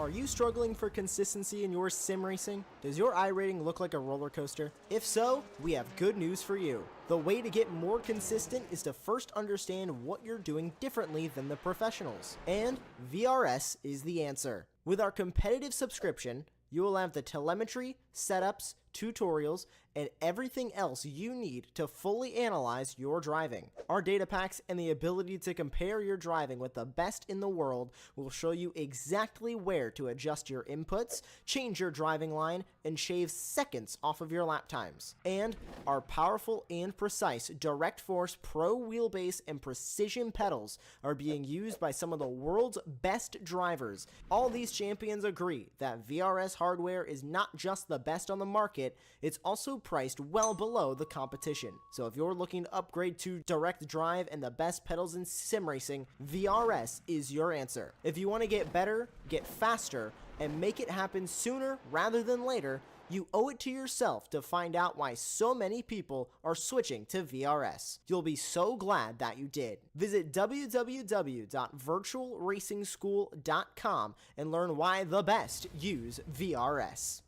Are you struggling for consistency in your sim racing? Does your iRating look like a roller coaster? If so, we have good news for you. The way to get more consistent is to first understand what you're doing differently than the professionals. And VRS is the answer. With our competitive subscription, you will have the telemetry, setups, tutorials, and everything else you need to fully analyze your driving. Our data packs and the ability to compare your driving with the best in the world will show you exactly where to adjust your inputs, change your driving line, and shave seconds off of your lap times. And our powerful and precise Direct Force Pro wheelbase and precision pedals are being used by some of the world's best drivers. All these champions agree that VRS hardware is not just the best on the market, it's also priced well below the competition. So if you're looking to upgrade to direct drive and the best pedals in sim racing, VRS is your answer. If you want to get better, get faster, and make it happen sooner rather than later, you owe it to yourself to find out why so many people are switching to VRS. You'll be so glad that you did. Visit www.virtualracingschool.com and learn why the best use VRS.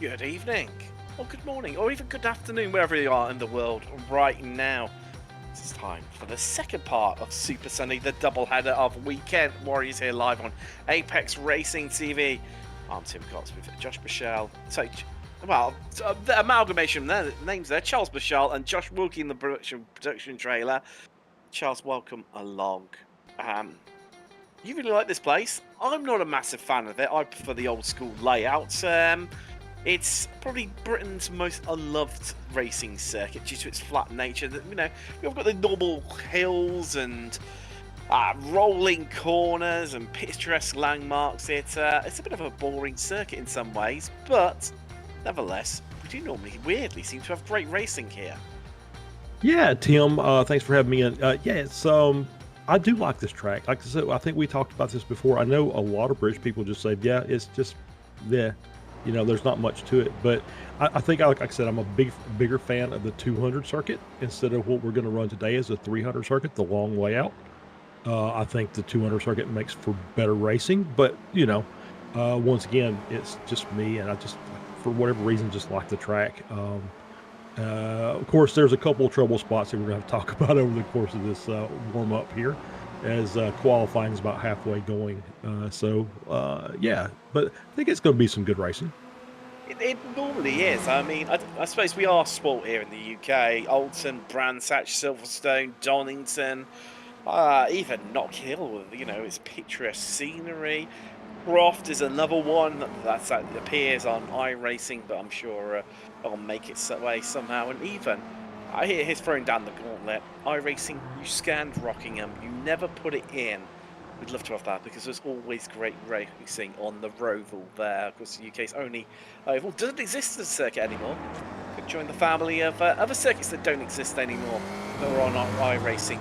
Good evening, or good morning, or even good afternoon, wherever you are in the world right now. It's time for the second part of Super Sunday, the double header of Weekend Warriors here live on Apex Racing TV. I'm Tim Cox with Josh Michelle. So, well, the amalgamation of their names there, Charles Michelle and Josh Wilkie in the production trailer. Charles, welcome along. You really like this place. I'm not a massive fan of it. I prefer the old school layout. It's probably Britain's most unloved racing circuit due to its flat nature. You know, you've got the normal hills and rolling corners and picturesque landmarks. It's a bit of a boring circuit in some ways, but nevertheless, we do normally weirdly seem to have great racing here. Yeah, Tim, thanks for having me in. Yeah, it's I do like this track. Like I said, I think we talked about this before. I know a lot of British people just say, yeah, it's just there. You know, there's not much to it. But I think, like I said, I'm a bigger fan of the 200 circuit instead of what we're going to run today as a 300 circuit, the long layout. I think the 200 circuit makes for better racing. But, you know, once again, it's just me, and I just, for whatever reason, just like the track. Of course, there's a couple of trouble spots that we're going to have to talk about over the course of this warm-up here, as qualifying is about halfway going. Yeah, but I think it's going to be some good racing. It normally is. I mean, I suppose we are sport here in the UK. Alton, Brandsatch, Silverstone, Donington, even Knock Hill, you know, its picturesque scenery. Croft is another one that appears on iRacing, but I'm sure it'll make its way somehow. And even, I hear he's throwing down the gauntlet. iRacing, you scanned Rockingham, you never put it in. We'd love to have that because there's always great racing on the Roval there. Of course, the UK's only oval doesn't exist as a circuit anymore. Could join the family of other circuits that don't exist anymore that are on iRacing.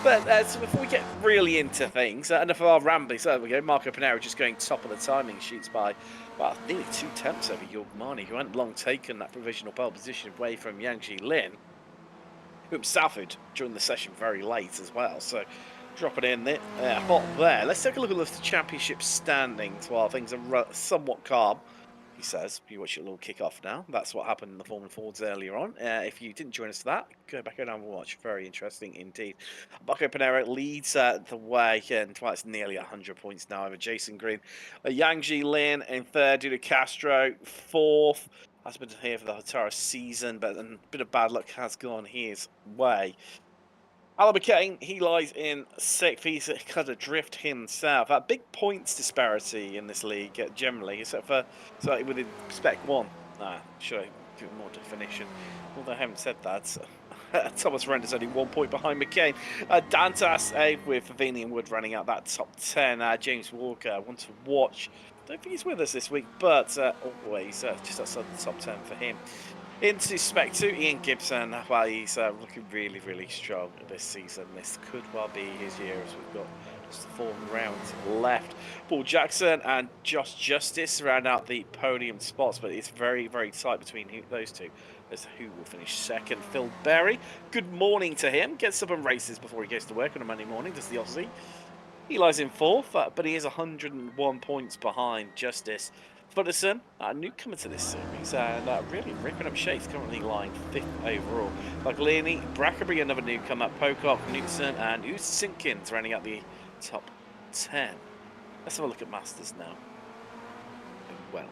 But so before we get really into things, enough of our ramblings, there we go, Marco Panero just going top of the timing sheets by, well, nearly 2 tenths over Yorgmani, who hadn't long taken that provisional pole position away from Yangji Lin, who himself had joined the session very late as well. So dropping in there, hot there. Let's take a look at the championship standings while things are somewhat calm. He says, you watch your little kick-off now. That's what happened in the Formula Fords earlier on. If you didn't join us for that, go back and have a watch. Very interesting indeed. Marco Panero leads the way, and well, it's nearly 100 points now over Jason Green. Yangji Lin in third due to Castro. Fourth, has been here for the entire season, but a bit of bad luck has gone his way. Alan McCain, he lies in sixth. He's cut adrift himself. A big points disparity in this league generally, except for slightly within Spec 1. Sure, give it more definition. Although I haven't said that. Thomas Render's only 1 point behind McCain. Dantas with Favini and Wood running out that top 10. James Walker, one to watch. Don't think he's with us this week, but always just outside the top 10 for him. Into Spec 2, Ian Gibson. Well, he's looking really, really strong this season. This could well be his year as we've got just 4 rounds left. Paul Jackson and Josh Justice round out the podium spots, but it's very, very tight between those two as to who will finish second. Phil Berry, good morning to him. Gets up and races before he goes to work on a Monday morning, does the Aussie. He lies in fourth, but he is 101 points behind Justice. Futterson, a newcomer to this series, and really ripping up shapes, currently lying 5th overall. Bagliani, Brackerby, another newcomer, Pocock, Newton, and Simpkins rounding out the top 10. Let's have a look at Masters now. Well.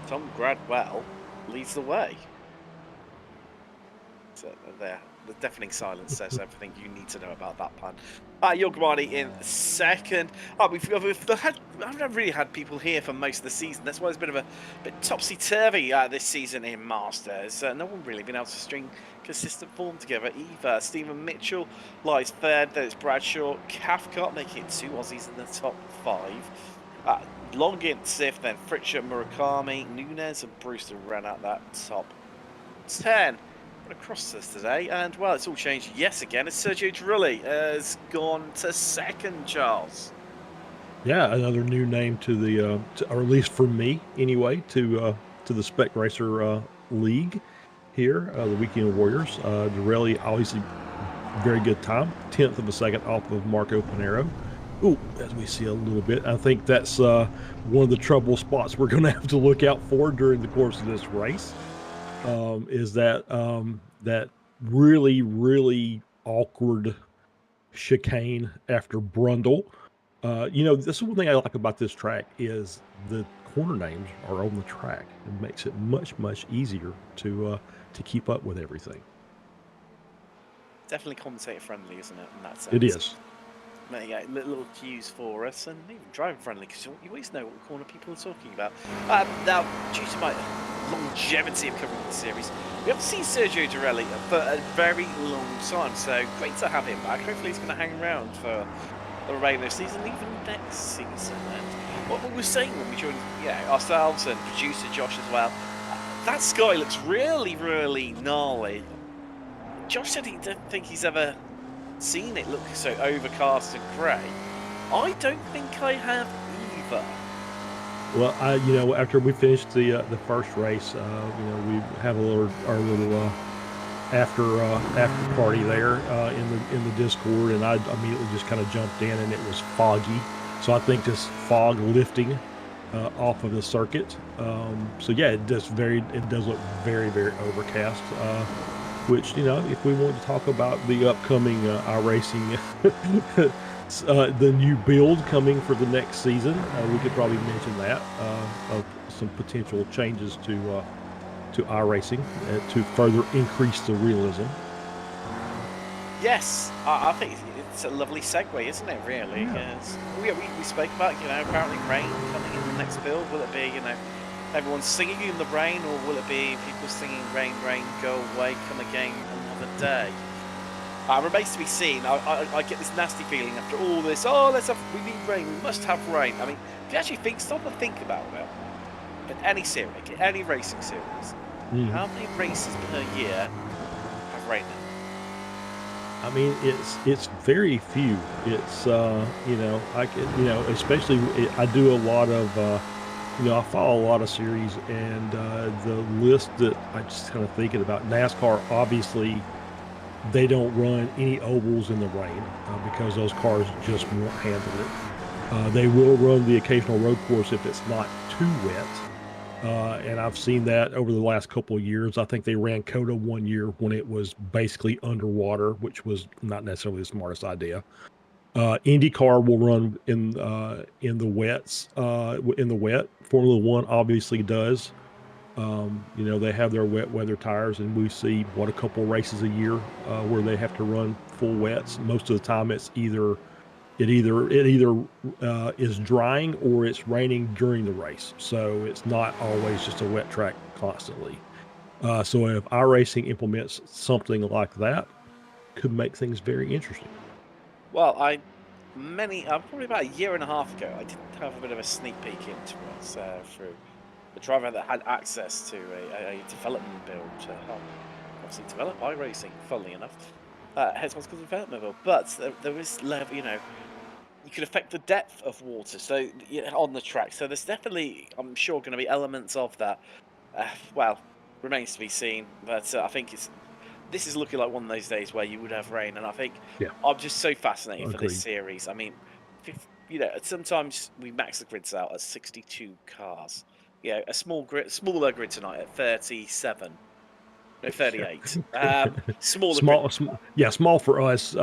Tom Gradwell leads the way. So there. The deafening silence says everything you need to know about that plan. Yorgmani in second. I haven't really had people here for most of the season. That's why it's been a bit topsy-turvy this season in Masters. No one really been able to string consistent form together either. Stephen Mitchell lies third. Then it's Bradshaw. Cathcart making it 2 Aussies in the top 5. Longin 5th. Then Fritcher, Murakami, Nunez and Brewster ran out that top 10. Across this today, and well, it's all changed yes again. It's Sergio Drilli has gone to second, Charles. Yeah, another new name to the, or at least for me anyway, to the Spec Racer League here, the Weekend Warriors. Drilli, obviously, very good time, 10th of a second off of Marco Panero. Ooh, as we see a little bit, I think that's one of the trouble spots we're going to have to look out for during the course of this race. Is that that really, really awkward chicane after Brundle. You know, this is one thing I like about this track is the corner names are on the track. It makes it much, much easier to keep up with everything. definitely commentator friendly, isn't it? In that sense. It is. There you go, little cues for us, and even driver friendly, because you always know what corner people are talking about. Now, due to my longevity of covering the series, we haven't seen Sergio Dorelli for a very long time, so great to have him back. Hopefully he's going to hang around for the remainder of the season, even next season. And what we were saying when we joined ourselves and producer Josh as well, that sky looks really, really gnarly. Josh said he didn't think he's ever seen it look so overcast and grey. I don't think I have either. Well, after we finished the first race, we have our little after party there in the Discord, and I immediately just kind of jumped in, and it was foggy. So I think this fog lifting off of the circuit. So yeah, it does look very, very overcast. Which, if we want to talk about the upcoming iRacing, the new build coming for the next season, we could probably mention that of some potential changes to iRacing to further increase the realism. Yes, I think it's a lovely segue, isn't it? Really, Yeah. we spoke about apparently rain coming in the next build. Will it be everyone's singing in the rain, or will it be people singing "Rain, rain, go away, come again another day"? Remains to be seen. I get this nasty feeling after all this. Oh, we need rain. We must have rain. I mean, if you actually stop and think about it, in any series, any racing series, how many races per year have rain in them? I mean, it's very few. It's especially I do a lot of I follow a lot of series, and the list that I just kind of thinking about, NASCAR, obviously they don't run any ovals in the rain because those cars just won't handle it. They will run the occasional road course if it's not too wet. And I've seen that over the last couple of years. I think they ran COTA one year when it was basically underwater, which was not necessarily the smartest idea. IndyCar will run in the wets. In the wet, Formula One obviously does. They have their wet weather tires, and we see a couple races a year where they have to run full wets. Most of the time, it either is drying or it's raining during the race, so it's not always just a wet track constantly. So if iRacing implements something like that, could make things very interesting. Well, probably about a year and a half ago, I did have a bit of a sneak peek into it through the driver that had access to a development build to help obviously develop iRacing, funnily enough. Hence what's called the development build. But there is level, you can affect the depth of water on the track. So there's definitely, I'm sure, going to be elements of that. Remains to be seen. But I think this is looking like one of those days where you would have rain, and I think I'm just so fascinated for this series. I mean, sometimes we max the grids out at 62 cars. A smaller grid tonight at 37. No, 38. Smaller. Small for us.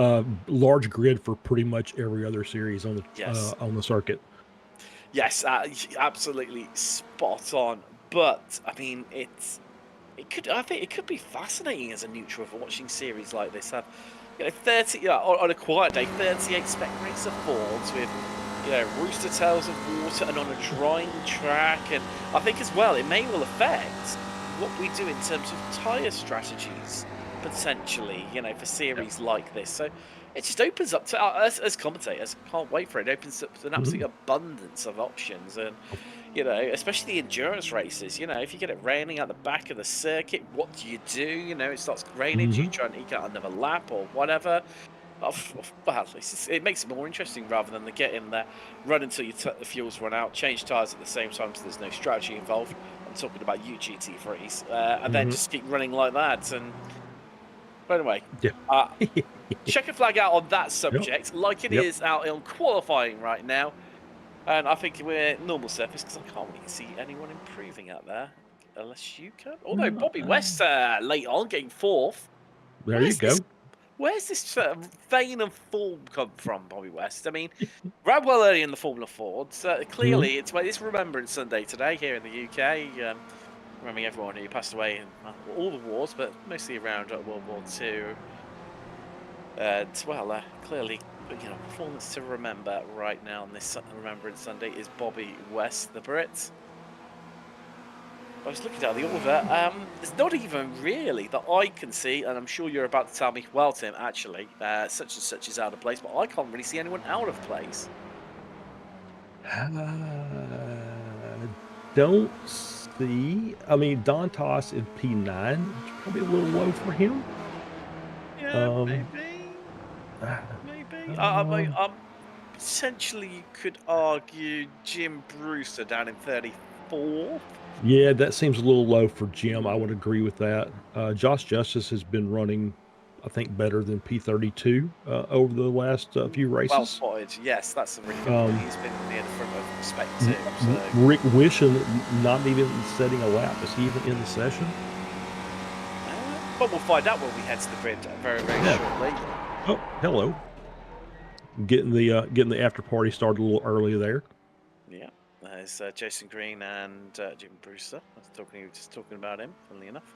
Large grid for pretty much every other series on the circuit. Yes, absolutely spot on. But I mean, I think it could be fascinating as a neutral for watching series like this. Have 30 on a quiet day, 38 spec racer Fords with rooster tails of water and on a drying track, and I think as well it may well affect what we do in terms of tyre strategies potentially, for series like this. So it just opens up to us as commentators. Can't wait for it. It opens up an absolute abundance of options, and especially the endurance races. If you get it raining at the back of the circuit, what do you do? It starts raining. Do you try and eke out another lap or whatever? Well, it makes it more interesting rather than get in there, run until the fuels run out, change tyres at the same time, so there's no strategy involved. I'm talking about UGT3s, and then just keep running like that. And anyway, check a flag out on that subject, like it is out on qualifying right now. And I think we're normal surface because I can't really see anyone improving out there, unless you can. Although Bobby West late on getting fourth. There you go. Where's this vein of form come from, Bobby West? I mean, ran well early in the Formula Fords. Clearly, it's Remembrance Sunday today here in the UK. Remembering everyone who passed away in all the wars, but mostly around World War II. Well, clearly, performance to remember right now on this Remembrance Sunday is Bobby West, the Brit. I was looking down the order. There's not even really that I can see, and I'm sure you're about to tell me, well, Tim, actually, such and such is out of place, but I can't really see anyone out of place. Don't see. I mean, Dantos in P9. It's probably a little low for him. Yeah, maybe. Maybe. Potentially, you could argue Jim Brewster down in 34th. Yeah, that seems a little low for Jim. I would agree with that. Josh Justice has been running, I think, better than P32 over the last few races. Well spotted. Yes, that's a really good point. He's been near the front of Spec 2. So. Rick Wishon not even setting a lap. Is he even in the session? But we'll find out when we head to the grid very, very shortly. Oh, hello. Getting the after party started a little earlier there. Yeah. There's Jason Green and Jim Brewster. I was just talking about him, funnily enough.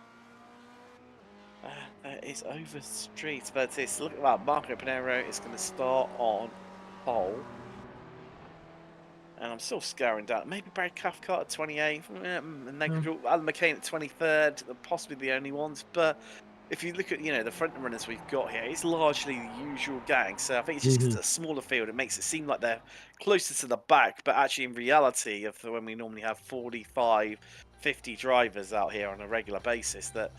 It's over streets, but it's look at Marco Pinero is going to start on pole. And I'm still scouring down. Maybe Brad Cathcart at 28th, and then Alan McCain at 23rd. They're possibly the only ones. But if you look at the front runners we've got here, it's largely the usual gang. So I think it's just 'cause it's a smaller field. It makes it seem like they're closer to the back, but actually in reality, of when we normally have 45, 50 drivers out here on a regular basis, that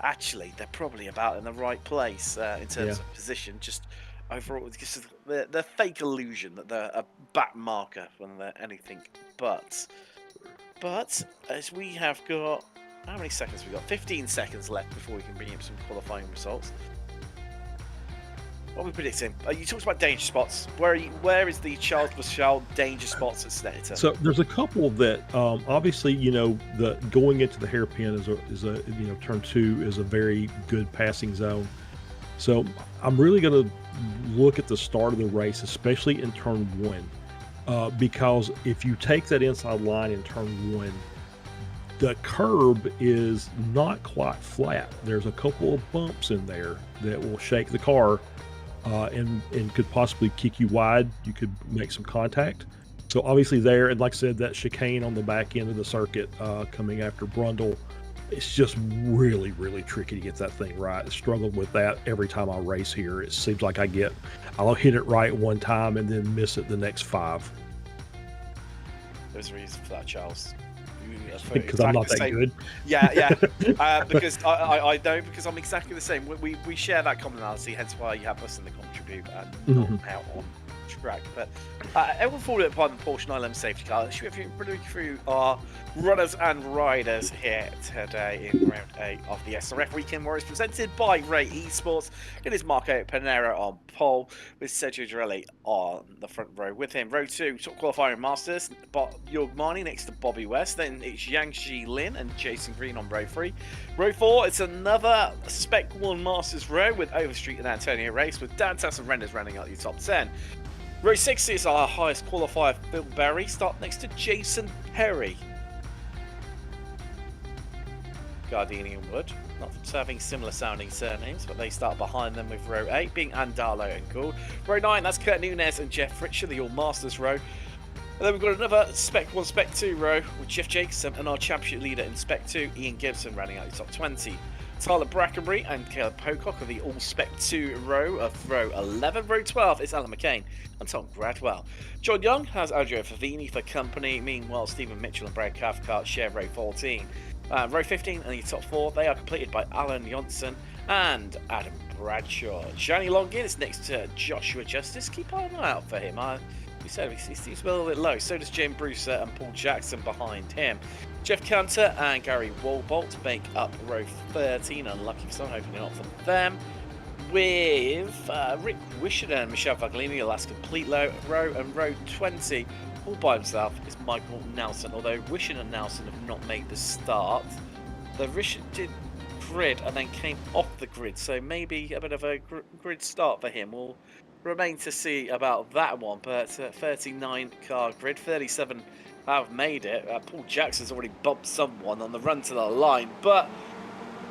actually they're probably about in the right place in terms of position. Just overall, just the fake illusion that they're a back marker when they're anything but. But as we have got, how many seconds we got? 15 seconds left before we can bring up some qualifying results. What are we predicting? You talked about danger spots. Where is the Charles Michel danger spots at Snetterton? So there's a couple that obviously the going into the hairpin is a turn 2 is a very good passing zone. So I'm really going to look at the start of the race, especially in turn 1, because if you take that inside line in turn 1, the curb is not quite flat. There's a couple of bumps in there that will shake the car and could possibly kick you wide. You could make some contact. So obviously there, and like I said, that chicane on the back end of the circuit coming after Brundle, it's just really, really tricky to get that thing right. I struggled with that every time I race here. It seems like I'll hit it right one time and then miss it the next 5. There's a reason for that, Charles. Because I'm not that good. Yeah. Because I know, because I'm exactly the same. We share that commonality, hence why you have us in the contribute and not out on track. But everyone forward upon Porsche 911 safety car. Should we run through our runners and riders here today in round 8 of the SRF weekend, where it's presented by Ray Esports. It is Marco Pinero on pole with Sergio Girelli on the front row with him. Row 2, top qualifying masters, but Yogmani next to Bobby West. Then it's Yang Shi Lin and Jason Green on row 3. Row 4, it's another Spec 1 Masters row with Overstreet and Antonio Race, with Dan Tass and Renders running out the top 10. Row 6 is our highest qualifier, Phil Berry, start next to Jason Perry. Gardini and Wood, not having similar sounding surnames, but they start behind them with row 8 being Andalo and Gould. Row 9, that's Kurt Nunez and Jeff Fritcher, the All Masters row. And then we've got another Spec 1, Spec 2 row with Jeff Jacobson and our championship leader in Spec 2, Ian Gibson, running out the top 20. Tyler Brackenbury and Caleb Pocock are the all Spec 2 row of row 11. Row 12 is Alan McCain and Tom Gradwell. John Young has Adrio Favini for company. Meanwhile, Stephen Mitchell and Brad Cathcart share row 14. Row 15 and the top 4, they are completed by Alan Johnson and Adam Bradshaw. Johnny Longin is next to Joshua Justice. Keep an eye out for him. We said he seems a little bit low. So does James Brewster and Paul Jackson behind him. Jeff Cantor and Gary Walbolt make up row 13. Unlucky for some, hoping not for them. With Rick Wishon and Michelle Faglini, the last complete row, and row 20, all by himself, is Michael Nelson. Although Wishon and Nelson have not made the start, the Wishon did grid and then came off the grid, so maybe a bit of a grid start for him. We'll remain to see about that one, but 39 car grid, 37 have made it. Paul Jackson's already bumped someone on the run to the line, but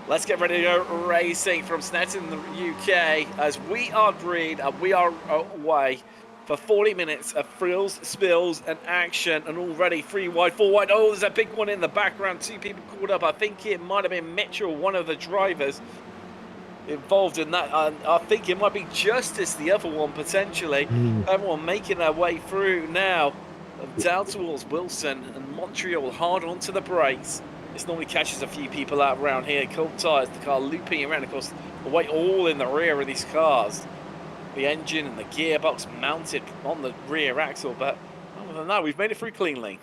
Let's get ready to go racing from Snetterton in the UK as we are green and we are away for 40 minutes of thrills, spills and action, and already 3 wide, 4 wide. Oh, there's a big one in the background. 2 people caught up. I think it might have been Mitchell, one of the drivers involved in that. I think it might be Justice, the other one potentially. Everyone making their way through now down towards Wilson and Montreal, hard onto the brakes. This normally catches a few people out around here. Cold tyres, the car looping around, of course, the weight all in the rear of these cars. The engine and the gearbox mounted on the rear axle, but other than that, we've made it through cleanly.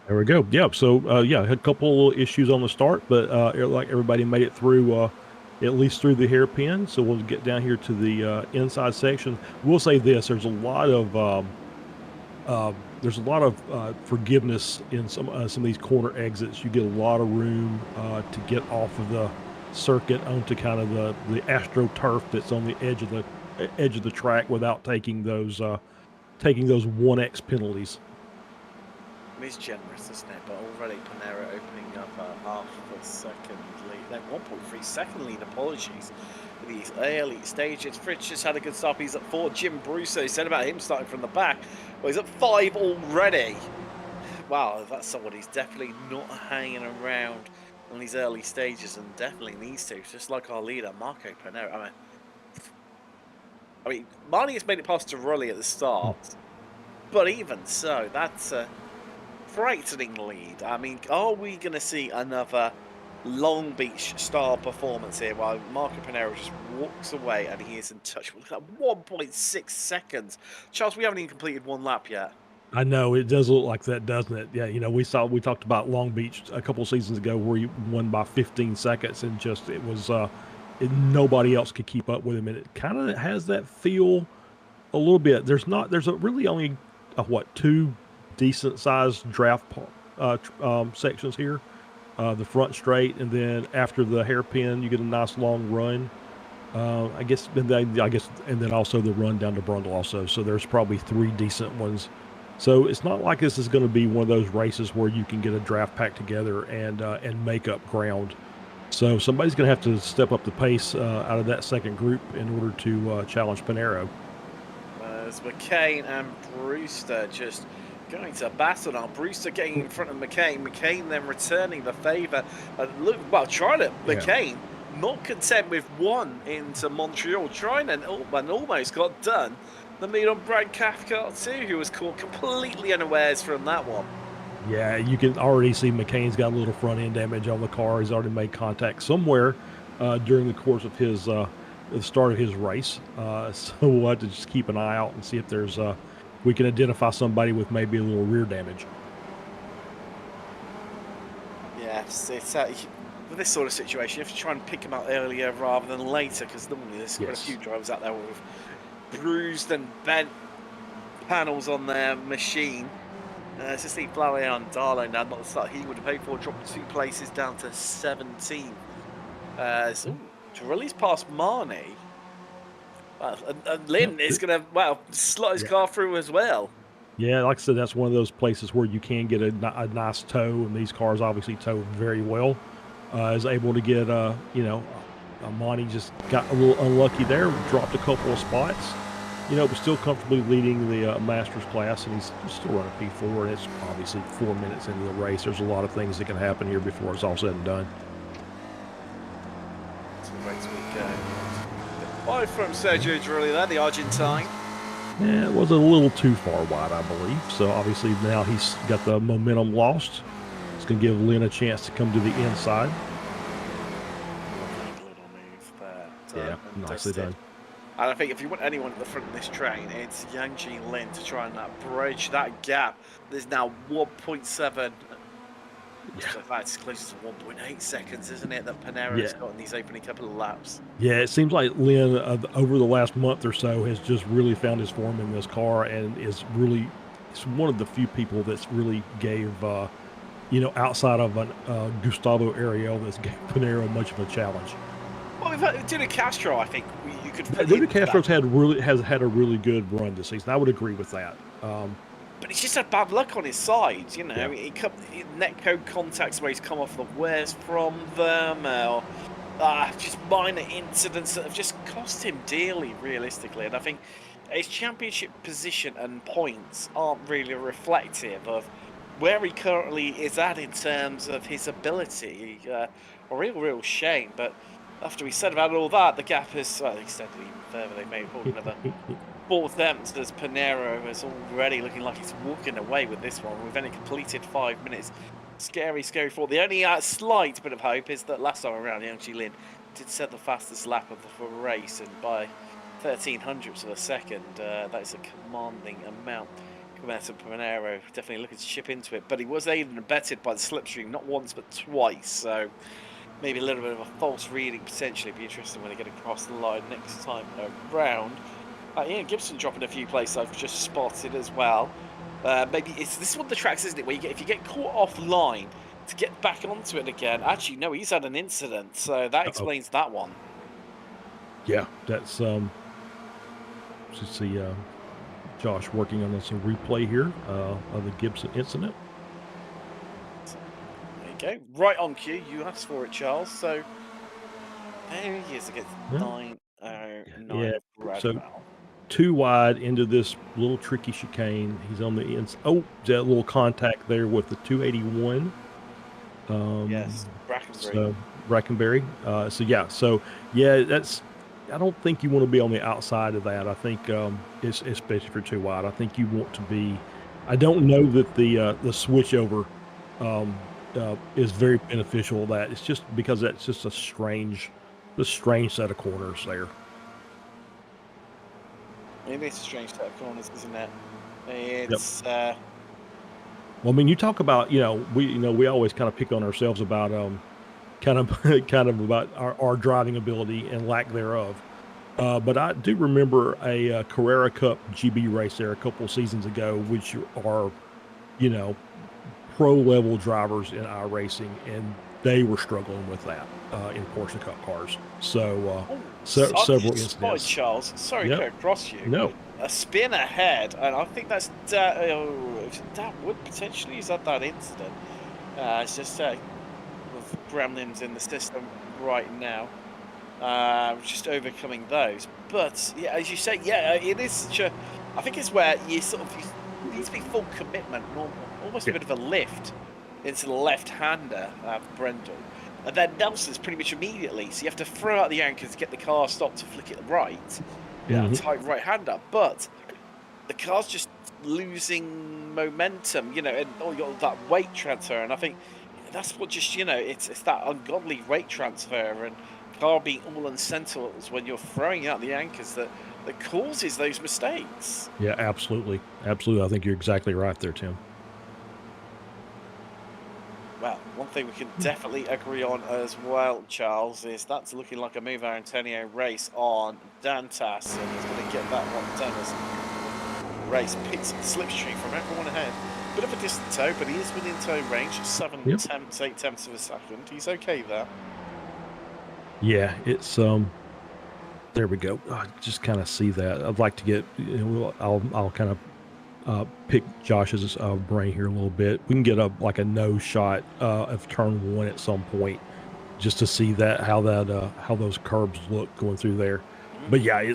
There we go. Yeah. So, yeah, had a couple issues on the start, but like everybody made it through, at least through the hairpin. So we'll get down here to the inside section. We'll say this: there's a lot of forgiveness in some of these corner exits. You get a lot of room to get off of the circuit onto kind of the AstroTurf that's on the edge of the track without taking those 1x penalties. It is generous, isn't it? But already Panera opening up half a second lead, then 1.3 second lead. Apologies for these early stages. Fritz just had a good stop. He's at 4. Jim Brusso said about him starting from the back. Well, he's at 5 already. Wow, that's someone who's definitely not hanging around on these early stages and definitely needs to, just like our leader, Marco Panera. I mean, Marnie has made it past Rulli at the start, but even so, that's a frightening lead. I mean, are we going to see another Long Beach style performance here while Marco Panera just walks away and he is in touch with 1.6 seconds? Charles, we haven't even completed 1 lap yet. I know it does look like that, doesn't it? Yeah, you know, we talked about Long Beach a couple of seasons ago where he won by 15 seconds and just nobody else could keep up with him, and it kind of has that feel a little bit. There's really only 2 decent sized draft sections here, the front straight, and then after the hairpin you get a nice long run. I guess, and then also the run down to Brundle also. So there's probably 3 decent ones. So it's not like this is going to be one of those races where you can get a draft pack together and make up ground. So somebody's going to have to step up the pace out of that second group in order to challenge Panero. There's McCain and Brewster just going to battle now. Brewster getting in front of McCain. McCain then returning the favour. Trying it. McCain not content with 1 into Montreal, trying and almost got done. The meet on Brad Cathcart too, who was caught completely unawares from that one. Yeah, you can already see McCain's got a little front end damage on the car. He's already made contact somewhere during the course of his the start of his race. So we'll have to just keep an eye out and see if there's we can identify somebody with maybe a little rear damage. Yes, it's with this sort of situation, you have to try and pick them out earlier rather than later, because normally there's quite a few drivers out there with bruised and bent panels on their machine. It's just Steve Flower on Darlow now, not the start he would have paid for, dropped 2 places down to 17. So to release past Marnie, and Lynn is going to, slot his car through as well. Yeah, like I said, that's one of those places where you can get a nice tow, and these cars obviously tow very well. Is able to get, Monty just got a little unlucky there, dropped a couple of spots, but still comfortably leading the Masters class, and he's still running P4, and it's obviously 4 minutes into the race. There's a lot of things that can happen here before it's all said and done. It's a race weekend. 5 from Sergio Giorelli there, the Argentine. Yeah, it was a little too far wide, I believe. So obviously now he's got the momentum lost. It's going to give Lynn a chance to come to the inside. Little move there. Yeah, nicely done. And I think if you want anyone at the front of this train, it's Yang Lin to try and bridge that gap. There's now 1.7. So that's close to 1.8 seconds, isn't it, that Panera's got in these opening couple of laps? Yeah, it seems like Lynn, over the last month or so, has just really found his form in this car, and it's one of the few people that's really gave, outside of Gustavo Ariel, that's gave Panera much of a challenge. Well, we've had Duda Castro, I think you could. Duda Castro's has had a really good run this season. I would agree with that. But he's just had bad luck on his side, Netcode contacts where he's come off the wears from them, or just minor incidents that have just cost him dearly, realistically. And I think his championship position and points aren't really reflective of where he currently is at in terms of his ability. A real shame. But after we said about all that, the gap has extended even further. They may hold another 4 attempts as Panero is already looking like he's walking away with this one. We've only completed 5 minutes. Scary for the only slight bit of hope is that last time around, Yang Lin did set the fastest lap of the race, and by 1300ths of a second, that is a commanding amount. Compared to Panero, definitely looking to chip into it, but he was aided and abetted by the slipstream, not once but twice, so maybe a little bit of a false reading potentially. Be interesting when they get across the line next time around. Ian Gibson dropping a few places I've just spotted as well. Maybe this is one of the tracks, isn't it, where if you get caught offline to get back onto it again. Actually, no, he's had an incident, so that explains that one. Yeah, that's let's see, Josh working on this replay here of the Gibson incident. There you go, right on cue. You asked for it, Charles. So there he is against 909. Yeah, so 2 wide into this little tricky chicane. He's on the ends. Oh, that little contact there with the 281. Yes, Brackenbury. So Brackenbury. So that's. I don't think you want to be on the outside of that. I think it's especially for 2 wide. I think you want to be. I don't know that the switch over is very beneficial. That it's just because that's just a strange set of corners there. It is a strange set of corners, isn't it? It's well, I mean, you talk about we always kind of pick on ourselves about kind of about our driving ability and lack thereof. But I do remember a Carrera Cup GB race there a couple of seasons ago, which are pro level drivers in iRacing, and they were struggling with that in Porsche Cup cars. So several incidents. Charles, sorry to go across you. No. A spin ahead, and I think that would potentially use that incident. It's just with gremlins in the system right now, just overcoming those. But yeah, as you say, it is such a. I think it's where you you need to be full commitment, almost a bit of a lift into the left-hander, Brendel. And then Nelson's pretty much immediately, so you have to throw out the anchors to get the car stopped to flick it right. Tight right-hander, but the car's just losing momentum, and all that weight transfer, and I think that's what just, it's that ungodly weight transfer and car being all unsensible when you're throwing out the anchors that causes those mistakes. Yeah, absolutely. I think you're exactly right there, Tim. Well, one thing we can definitely agree on as well, Charles, is that's looking like a Move Antonio race on Dantas, and he's going to get that one done as race picks up the slipstream from everyone ahead. Bit of a distant tow, but he is within tow range, 8 tenths of a second. He's okay there. Yeah, it's there we go. I just kind of see that. I'd like to get. I'll kind of pick Josh's brain here a little bit. We can get a nose shot of turn 1 at some point, just to see how those curbs look going through there. But yeah, it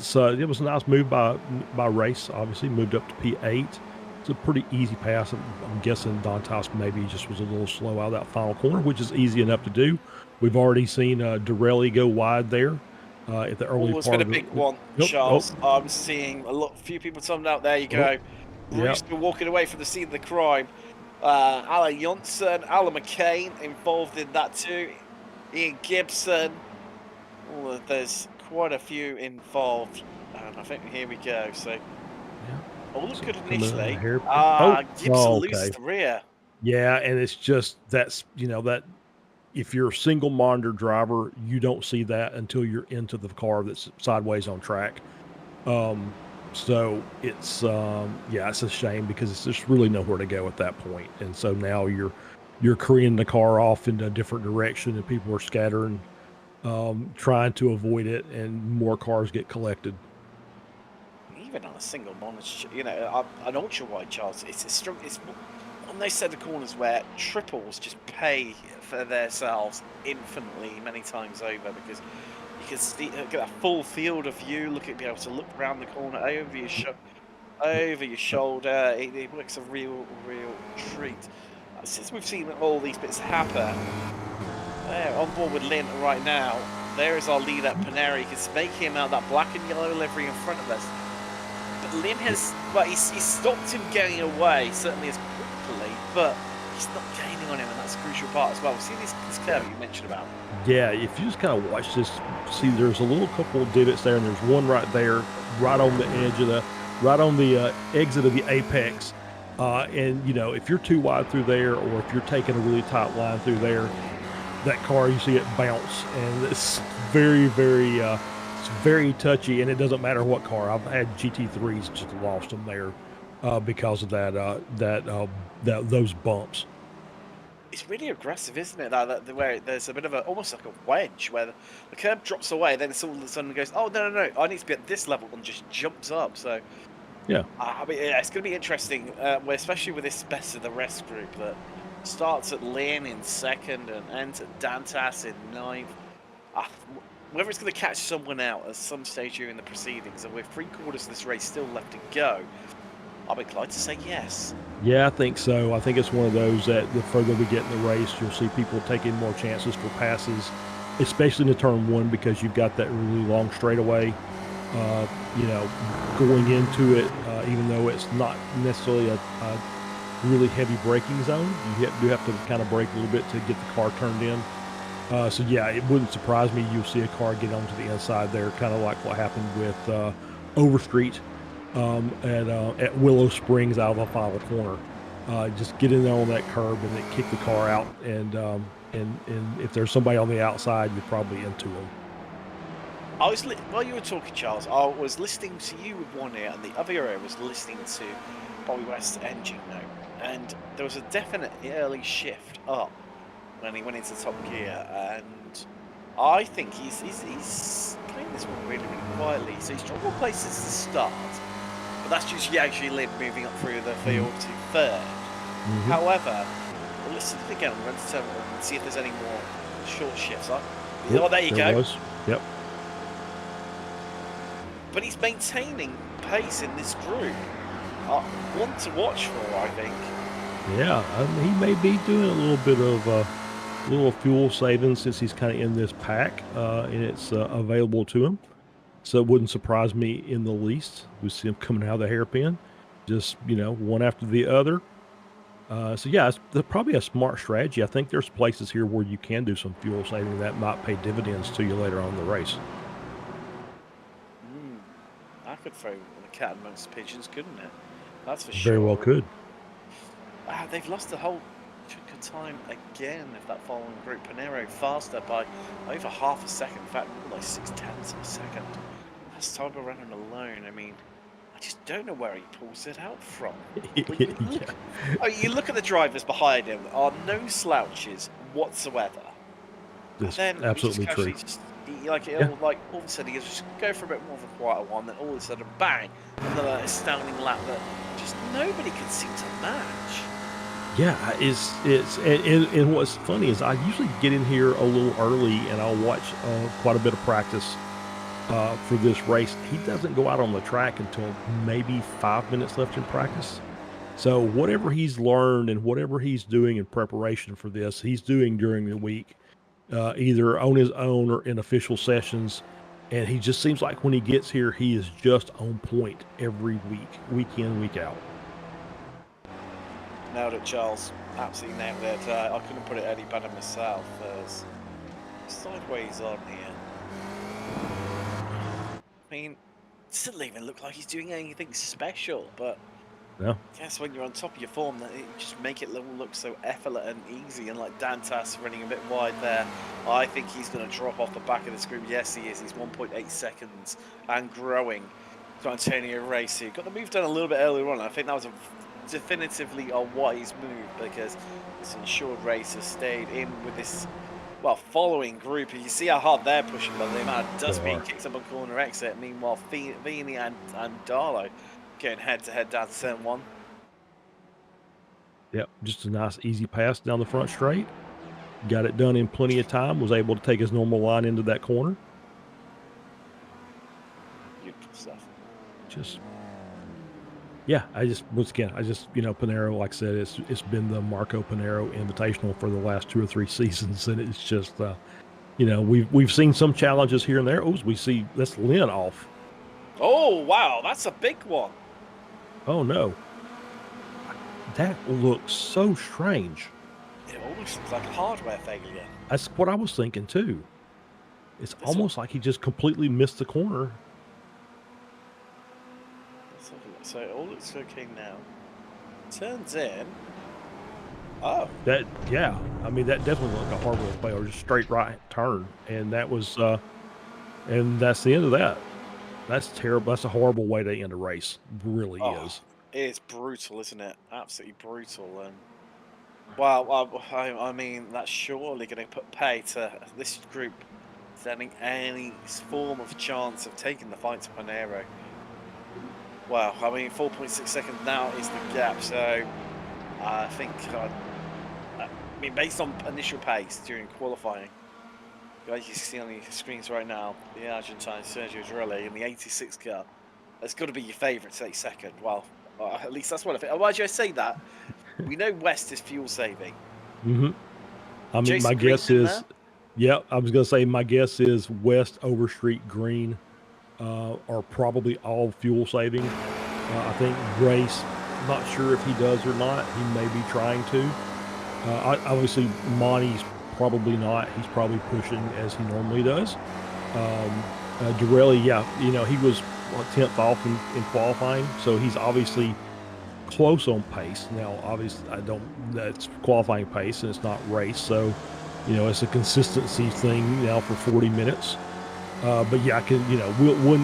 was a nice move by Race. Obviously, moved up to P8. It's a pretty easy pass. I'm guessing Dantas maybe just was a little slow out of that final corner, which is easy enough to do. We've already seen Dorelli go wide there at the early part. It's been a big one, Charles. I'm seeing few people telling out there you go. Brewster walking away from the scene of the crime. Alan Johnson, Alan McCain involved in that too. Ian Gibson. There's quite a few involved. And I think here we go. So all looks good initially. Gibson loses the rear. Yeah, and it's just that if you're a single monitor driver, you don't see that until you're into the car that's sideways on track. So it's it's a shame because it's just really nowhere to go at that point. And so now you're careening the car off in a different direction, and people are scattering, trying to avoid it, and more cars get collected. Even on a single monitor, an ultra wide, Charles, it's on those set of corners where triples just pay for themselves infinitely many times over, because you can see, get a full field of view, be able to look around the corner over your shoulder. It works a real treat. Since we've seen all these bits happen, on board with Lynn right now. There is our lead at Panera. You can make him out that black and yellow livery in front of us. But Lynn has, well, he's stopped him getting away, certainly as quickly, but he's not gaining on him, and that's a crucial part as well. See this curve you mentioned about? Yeah, if you just kind of watch this, see there's a little couple of divots there, and there's one right there, right on the edge of the exit of the apex. And, you know, if you're too wide through there, or if you're taking a really tight line through there, that car, you see it bounce, and it's it's very touchy, and it doesn't matter what car. I've had GT3s just lost them there because of those bumps. It's really aggressive, isn't it? Where there's a bit of almost like a wedge where the curb drops away, then it's all of a sudden goes, oh no, I need to be at this level, and just jumps up. So yeah, I mean, yeah, it's going to be interesting, especially with this best of the rest group that starts at Lynn in second and ends at Dantas in ninth. Whether it's going to catch someone out at some stage during the proceedings, and with 3/4 of this race still left to go, I'm inclined to say yes. Yeah, I think so. I think it's one of those that the further we get in the race, you'll see people taking more chances for passes, especially in the turn one, because you've got that really long straightaway. You know, going into it, even though it's not necessarily a really heavy braking zone, you do have to kind of brake a little bit to get the car turned in. So yeah, it wouldn't surprise me you'll see a car get onto the inside there, kind of like what happened with Overstreet at Willow Springs out of the final corner. Just get in there on that curb and then kick the car out, and if there's somebody on the outside, you're probably into them. While you were talking, Charles, I was listening to you with one ear, and the other ear was listening to Bobby West's engine note, and there was a definite early shift up when he went into top gear, and I think he's playing this one really quietly. So he's dropped more places to start, but that's just actually Lynn moving up through the field to third. However, we'll listen to it again. We're going to and see if there's any more short shifts. Oh, there you go. Yep. But he's maintaining pace in this group. One to watch for, I think. Yeah, he may be doing a little bit of little fuel saving since he's kind of in this pack, and it's available to him. So it wouldn't surprise me in the least. We see him coming out of the hairpin, just, you know, one after the other. So yeah, it's probably a smart strategy. I think there's places here where you can do some fuel saving that might pay dividends to you later on in the race. I could throw the cat amongst pigeons, couldn't it? That's for sure. Very well could. They've lost the whole chunk of time again. If that following group, Panero faster by over half a second. In fact, more like 0.6 of a second. That's time running alone. I mean, I just don't know where he pulls it out from. You look at the drivers behind him. There are no slouches whatsoever. That's then absolutely true. Like all of a sudden he just go for a bit more of a quieter one, then all of a sudden bang, another astounding lap that just nobody can seem to match. Yeah, and what's funny is I usually get in here a little early and I'll watch quite a bit of practice for this race. He doesn't go out on the track until maybe 5 minutes left in practice. So whatever he's learned and whatever he's doing in preparation for this, he's doing during the week. Either on his own or in official sessions, and he just seems like when he gets here, he is just on point every week in, week out. Nailed it, Charles. Absolutely nailed it. I couldn't put it any better myself. There's sideways on here. I mean, it doesn't even look like he's doing anything special, but yeah. I guess when you're on top of your form, that it just make it look so effortless and easy. And like Dantas running a bit wide there, I think he's going to drop off the back of the screen. Yes, he is. He's 1.8 seconds and growing. To Antonio Racing. Got the move done a little bit earlier on. I think that was definitively a wise move, because this insured race has stayed in with this, well, following group. You see how hard they're pushing, but the amount of dust being kicked up on corner exit. Meanwhile, Vini and Darlow going head to head down to turn one. Yep, just a nice easy pass down the front straight. Got it done in plenty of time. Was able to take his normal line into that corner. Beautiful stuff. Just once again, Panero, like I said, it's been the Marco Panero Invitational for the last 2 or 3 seasons, and it's just we've seen some challenges here and there. Oh, that's Lynn off. Oh wow, that's a big one. Oh no, that looks so strange. It almost looks like a hardware failure. That's what I was thinking too. It's almost like he just completely missed the corner. So it all looks okay now. Turns in. Oh. That definitely looked like a hardware play or just straight right turn, and that was and that's the end of that. That's terrible. That's a horrible way to end a race. It really is. It is brutal, isn't it? Absolutely brutal. And well, I mean, that's surely going to put pay to this group having any form of chance of taking the fight to Panero. Wow, I mean, 4.6 seconds now is the gap. So I think, based on initial pace during qualifying, guys, you see on the screens right now, the Argentine Sergio Dorelli in the 86 car. That's got to be your favourite to take second. Well, at least that's what I think. Why do I say that? We know West is fuel saving. Mm-hmm. I mean, Jason my guess Green's in is, I was going to say my guess is West, Overstreet, Green are probably all fuel saving. I think Grace, not sure if he does or not. He may be trying to. Obviously, Monty's probably not. He's probably pushing as he normally does. Dorelli, he was 10th off in qualifying, so he's obviously close on pace. Now, obviously, that's qualifying pace and it's not race, so it's a consistency thing now for 40 minutes. But yeah,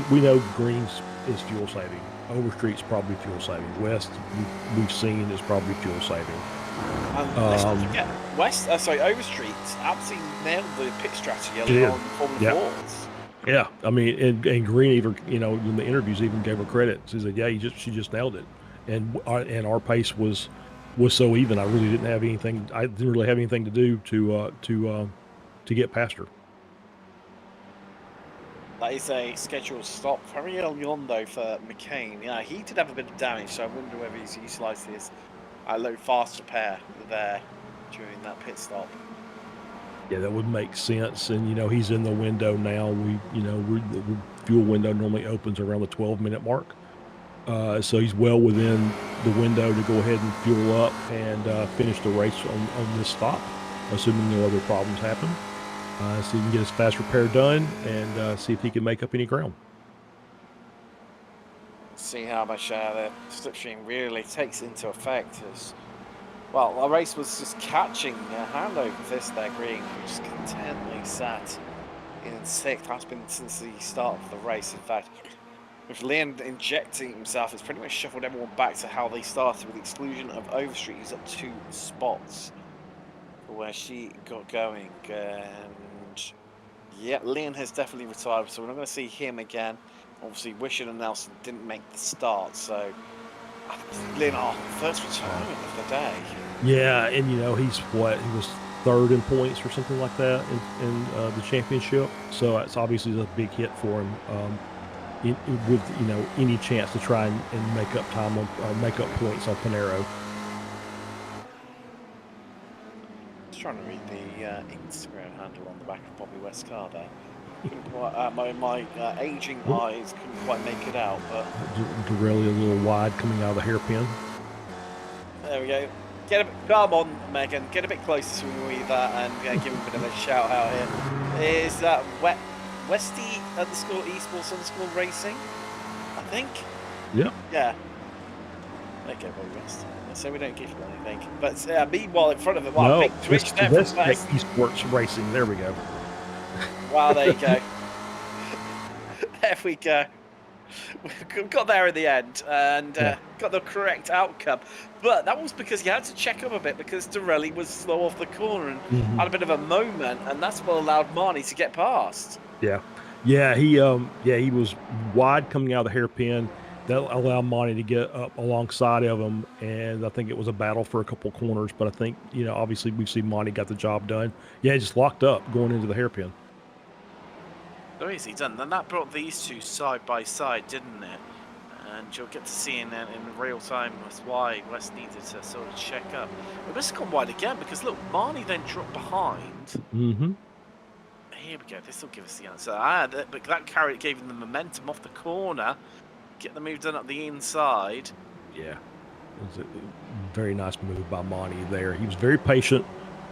we know Green's is fuel saving. Overstreet's probably fuel saving. West, we've seen is probably fuel saving. Let's not forget, Overstreet absolutely nailed the pit strategy on Formula 4s. Yeah, I mean, and Green even, in the interviews even gave her credit. She said, "Yeah, she just nailed it," and our pace was so even. I really didn't have anything. I didn't really have anything to do to get past her. That is a scheduled stop very early on though for McCain. Yeah, he did have a bit of damage, so I wonder whether he's utilised his low fast repair there during that pit stop. Yeah, that would make sense. And he's in the window now. The fuel window normally opens around the 12-minute mark, so he's well within the window to go ahead and fuel up and finish the race on this stop, assuming no other problems happen. So he can get his fast repair done and see if he can make up any ground. See how much the slipstream really takes into effect. Well, our race was just catching a hand over fist there, Green, who just contently sat in 6th. Has been since the start of the race. In fact, with Leon injecting himself, it's pretty much shuffled everyone back to how they started, with the exclusion of Overstreet, who's up 2 spots for where she got going. And yeah, Leon has definitely retired, so we're not going to see him again. Obviously, Wishart and Nelson didn't make the start, so Leon, first retirement of the day. Yeah, and he was 3rd in points or something like that in the championship. So it's obviously a big hit for him. With any chance to try and make up time on make up points on Panero. Just trying to read the Instagram handle on the back of Bobby West's car there. My aging eyes couldn't quite make it out, but Dorelli a little wide coming out of the hairpin. There we go. Come on, Megan. Get a bit closer to me with that and give him a bit of a shout out here. Is that Westy _esports _racing? I think. Yep. Yeah. Okay, Bobby West. So we don't give you anything. But meanwhile, in front of him, big twitch there from West. Esports racing. There we go. Wow, there you go. There we go. We got there in the end and got the correct outcome. But that was because he had to check up a bit because Dorelli was slow off the corner and had a bit of a moment, and that's what allowed Marnie to get past. Yeah. He was wide coming out of the hairpin. that allowed Monty to get up alongside of him, and I think it was a battle for a couple corners. But I think, obviously we see Monty got the job done. Yeah, he just locked up going into the hairpin. So easy done. And that brought these two side by side, didn't it? And you'll get to see in real time why West needed to sort of check up. We must have gone wide again because look, Marnie then dropped behind. Mm-hmm. Here we go. This will give us the answer. But that carry gave them the momentum off the corner. Get the move done up the inside. Yeah, it was a very nice move by Monty there. He was very patient.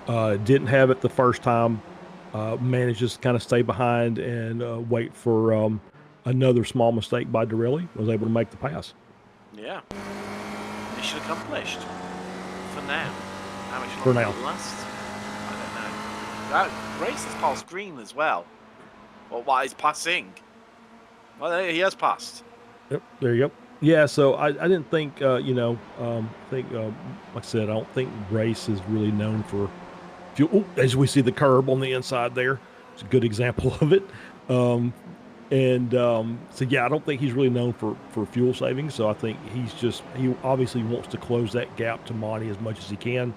Didn't have it the first time. Managed to kind of stay behind and wait for another small mistake by Dorelli. Was able to make the pass. Yeah. Mission accomplished. For now. How much For longer now. will it last? I don't know. That race has passed green as well. Or what is passing? Well, he has passed. Yep, there you go. Yeah, so I didn't think, like I said, I don't think race is really known for fuel. Oh, as we see the curb on the inside there, it's a good example of it. So yeah, I don't think he's really known for fuel saving. So I think he obviously wants to close that gap to Monty as much as he can.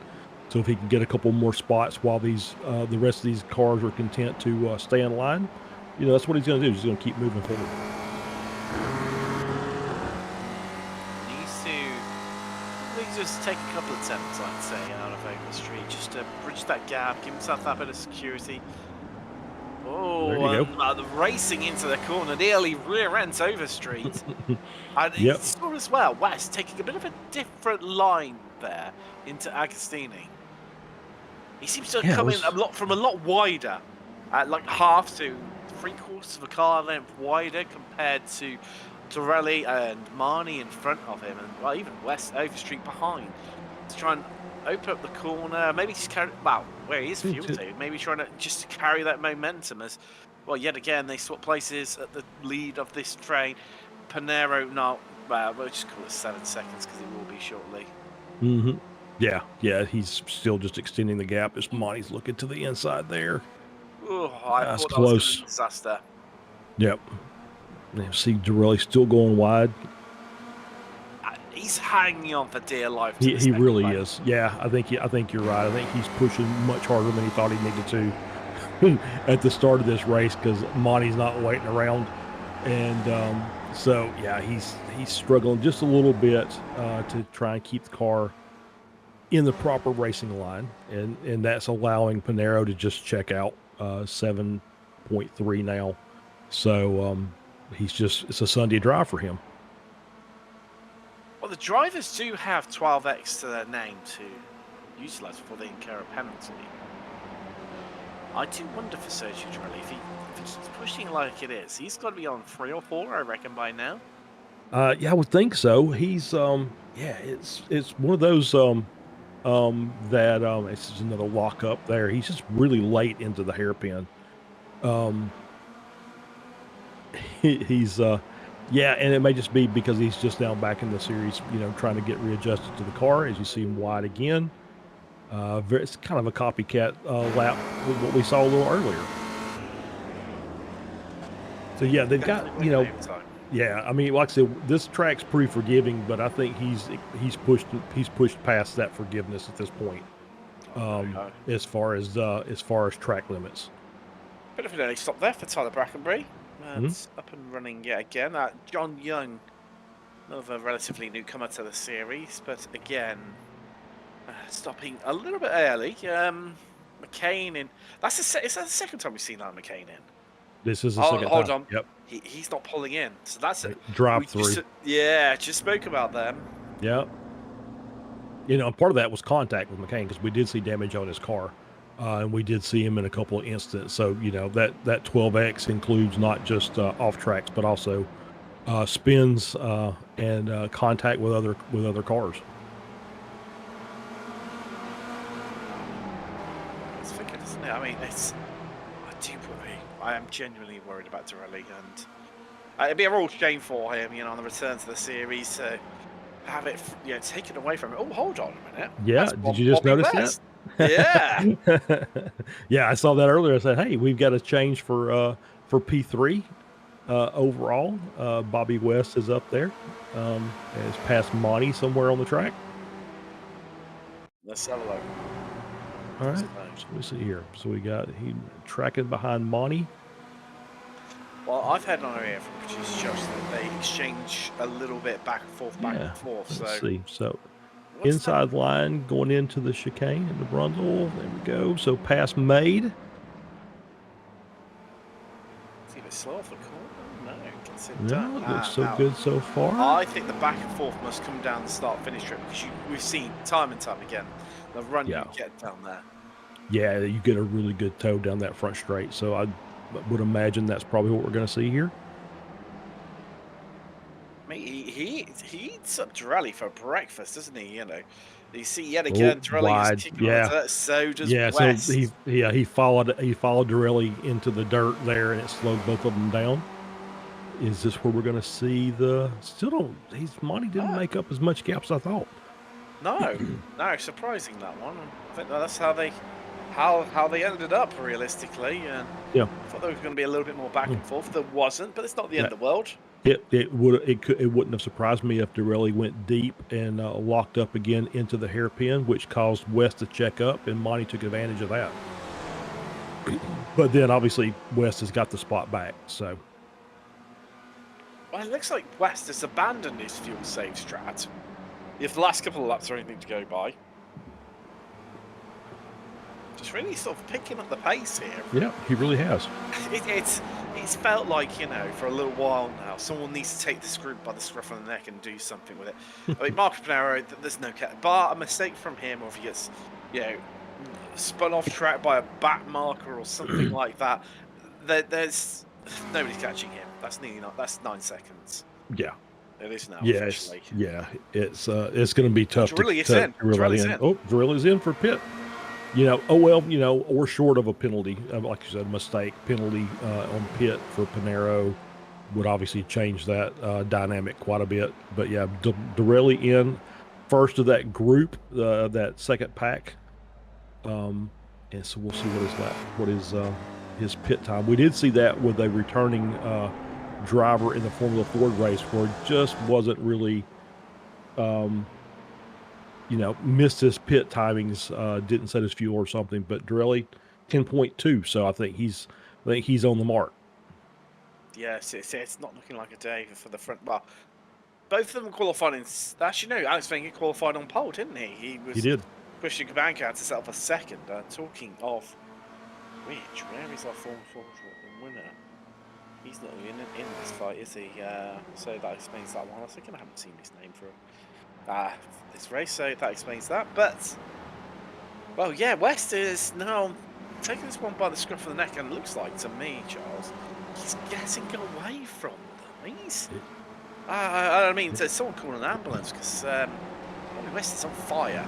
So if he can get a couple more spots while the rest of these cars are content to stay in line, that's what he's going to do. He's going to keep moving forward. Just take a couple of attempts, I'd say, out of Overstreet, just to bridge that gap, give himself that bit of security. Oh, the racing into the corner, nearly rear ends Overstreet. And you saw as well, West taking a bit of a different line there into Agostini. He seems to have come in from a lot wider, like half to 3/4 of a car length wider compared to Dorelli and Marnie in front of him, and even West Overstreet behind, to try and open up the corner. Maybe just carry where he is fuel to. Maybe trying to just carry that momentum as well. Yet again, they swap places at the lead of this train. Panero we'll just call it 7 seconds because it will be shortly. Mm-hmm. Yeah, he's still just extending the gap as Monty's looking to the inside there. Oh, I That's thought close. That was a disaster. Yep. You see Dorelli still going wide. He's hanging on for dear life. He really is. Yeah, I think you're right. I think he's pushing much harder than he thought he needed to at the start of this race because Monty's not waiting around, and so yeah, he's struggling just a little bit to try and keep the car in the proper racing line, and that's allowing Panero to just check out 7.3 now. So. It's a Sunday drive for him. Well, the drivers do have 12x to their name to utilise before they incur a penalty. I do wonder for Sergio Dorelli if he's pushing like it is. He's got to be on 3 or 4, I reckon, by now. Yeah, I would think so. He's it's one of those that it's just another lock up there. He's just really late into the hairpin. He's and it may just be because he's just now back in the series, trying to get readjusted to the car. As you see him wide again, it's kind of a copycat lap with what we saw a little earlier. So yeah, they've got yeah. I mean, like I said, this track's pretty forgiving, but I think he's pushed past that forgiveness at this point, as far as track limits. Bit of an early stop there for Tyler Brackenbury. It's up and running yet again. John Young, another relatively newcomer to the series, but again, stopping a little bit early. McCain in. Is that the second time we've seen Alan McCain in? This is the second time. Hold on. Yep. He's not pulling in, so that's it. Drive through. Just spoke about them. Yeah. Part of that was contact with McCain because we did see damage on his car. And we did see him in a couple of instances. So, that 12X includes not just off tracks, but also spins and contact with other cars. It's thinking, isn't it? I mean, I am genuinely worried about Dorelli, and it'd be a real shame for him, on the return to the series to have it, taken away from him. Oh, hold on a minute. Yeah, did you just notice that? Yeah. Yeah, I saw that earlier. I said, hey, we've got a change for P3 overall. Bobby West is up there. Has passed Monty somewhere on the track. Let's have a look. All right, so let me see here. So we got he tracking behind Monty. Well, I've had an idea from producer Josh that they exchange a little bit back and forth, Let's see. So inside line going into the chicane in the Brundle. There we go. So pass made. It's a bit slow off the corner. No, gets it No, done. looks so good so far. I think the back and forth must come down the start-finish trip because we've seen time and time again the run you get down there. Yeah, you get a really good toe down that front straight. So I would imagine that's probably what we're going to see here. I mean, he eats up Dorelli for breakfast, doesn't he? You know, you see yet again Dorelli is kicking on the dirt, so does West. So he followed Dorelli into the dirt there, and it slowed both of them down. Is this where we're going to see the? Still don't. Monty didn't make up as much gap as I thought. No, surprising that one. I think that's how they ended up realistically. And I thought there was going to be a little bit more back and forth. There wasn't, but it's not the end of the world. It wouldn't have surprised me if Dorelli went deep and locked up again into the hairpin, which caused West to check up, and Monty took advantage of that. But then obviously West has got the spot back. So. Well, it looks like West has abandoned his fuel save strat. If the last couple of laps are anything to go by. Just really sort of picking up the pace here. Yeah, he really has. It's felt like, you know, for a little while now, someone needs to take this group by the scruff of the neck and do something with it. I mean, Marco Pinero, there's no bar a mistake from him, or if he gets, you know, spun off track by a back marker or something like that, there's nobody's catching him. That's 9 seconds. Yeah. It is now. Yes. Yeah. It's going to be tough to reel in. Oh, Drilla's in for pit. You know, or short of a penalty, like you said, mistake penalty on pit for Pinero would obviously change that dynamic quite a bit. But yeah, Dorelli in first of that group, that second pack, and so we'll see what his pit time. We did see that with a returning driver in the Formula Ford race where it just wasn't really. Missed his pit timings, didn't set his fuel or something, but Dorelli 10.2, so I think he's on the mark. Yes, it's not looking like a day for the front. Well, both of them qualified in. Actually, no, Alex Wenger qualified on pole, didn't he? He did. Pushing Kabanka to set up a second. Talking of which, where is our Formula Ford winner? He's not in this fight, is he? So that explains that one. I was thinking I haven't seen his name for this race, so that explains that. But, well, yeah, West is now taking this one by the scruff of the neck, and it looks like to me, Charles, he's getting away from them. I mean, someone call an ambulance because West is on fire.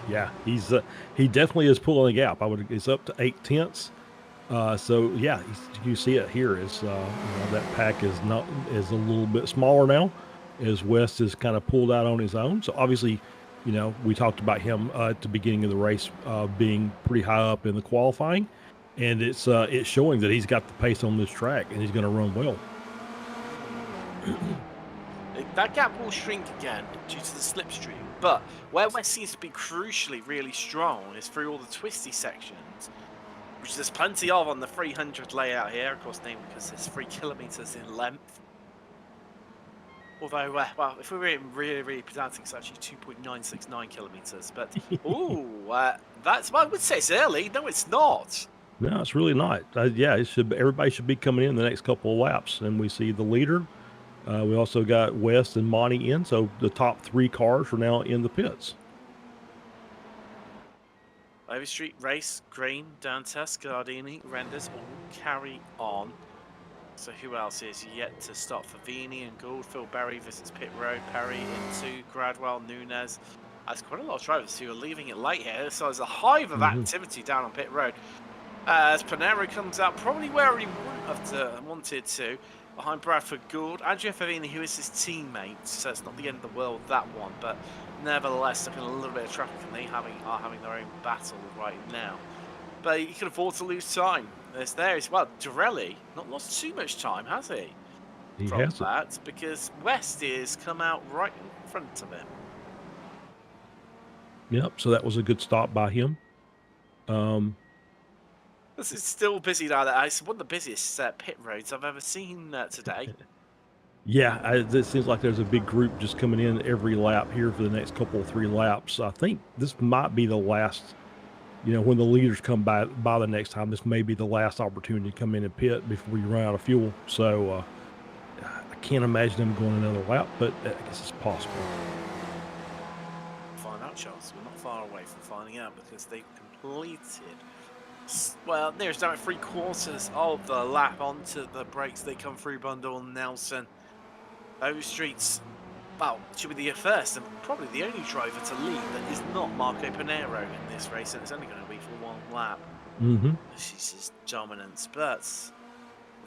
Yeah, he definitely is pulling a gap. He's up to 0.8. So yeah, you see it here is that pack is a little bit smaller now, as West is kind of pulled out on his own. So obviously, we talked about him at the beginning of the race being pretty high up in the qualifying, and it's showing that he's got the pace on this track and he's going to run well. That gap will shrink again due to the slipstream, but where West seems to be crucially really strong is through all the twisty sections, which there's plenty of on the 300 layout here, of course, named because it's 3 kilometers in length. Although, well, if we were really, really pedantic, it's actually 2.969 kilometers. But, I would say it's early. No, it's not. No, it's really not. Yeah, everybody should be coming in the next couple of laps. And we see the leader. We also got West and Monty in. So the top 3 cars are now in the pits. Over Street, Race, Green, Dantes, Gardini, Renders all carry on. So who else is yet to stop for Vini and Goldfield? Barry visits pit road. Perry into Gradwell, Nunez. There's quite a lot of drivers who are leaving it late here. So there's a hive of activity down on pit road. As Pinero comes out, probably where he wouldn't have wanted to. Behind Bradford Gould. Andrea Favini, who is his teammate. So it's not the end of the world, that one. But nevertheless, looking a little bit of traffic, and they are having their own battle right now. But you can afford to lose time. there as well. Dorelli not lost too much time, has he? He From has it. that, because West is come out right in front of him. Yep. So that was a good stop by him. This is still busy now. It's one of the busiest pit roads I've ever seen today. Yeah, it seems like there's a big group just coming in every lap here for the next couple of 3 laps. I think this might be the last, when the leaders come by the next time, this may be the last opportunity to come in and pit before you run out of fuel. So I can't imagine them going another lap, but I guess it's possible. Find out, Charles. We're not far away from finding out because they've completed, well, there's about 3/4 of the lap onto the brakes. They come through Bundle and Nelson. Overstreet's, well, should be the first and probably the only driver to lead that is not Marco Pinero in this race, and it's only going to be for 1 lap. This is dominance, but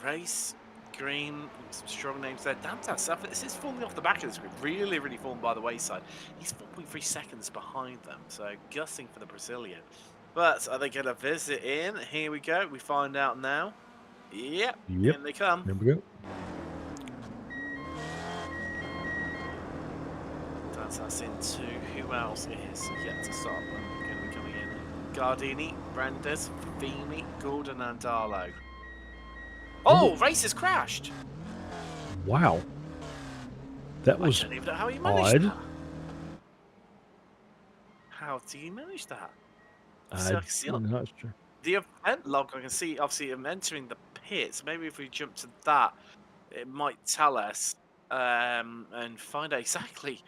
Race, Green, some strong names there. Dantas, this is falling off the back of this group, really fallen by the wayside. He's 4.3 seconds behind them, so gutting for the Brazilian. But are they going to visit in? Here we go. We find out now. Yep. In they come. There we go. That's into who else is yet to start them. Going to be coming in. Gardini, Brandes, Fimi, Gordon, and Darlow. Oh, race has crashed. Wow. That was I don't even know how he managed that. odd. How did he manage that? I'm not sure. The event log, I can see, obviously, I'm entering the pits. Maybe if we jump to that, it might tell us and find out exactly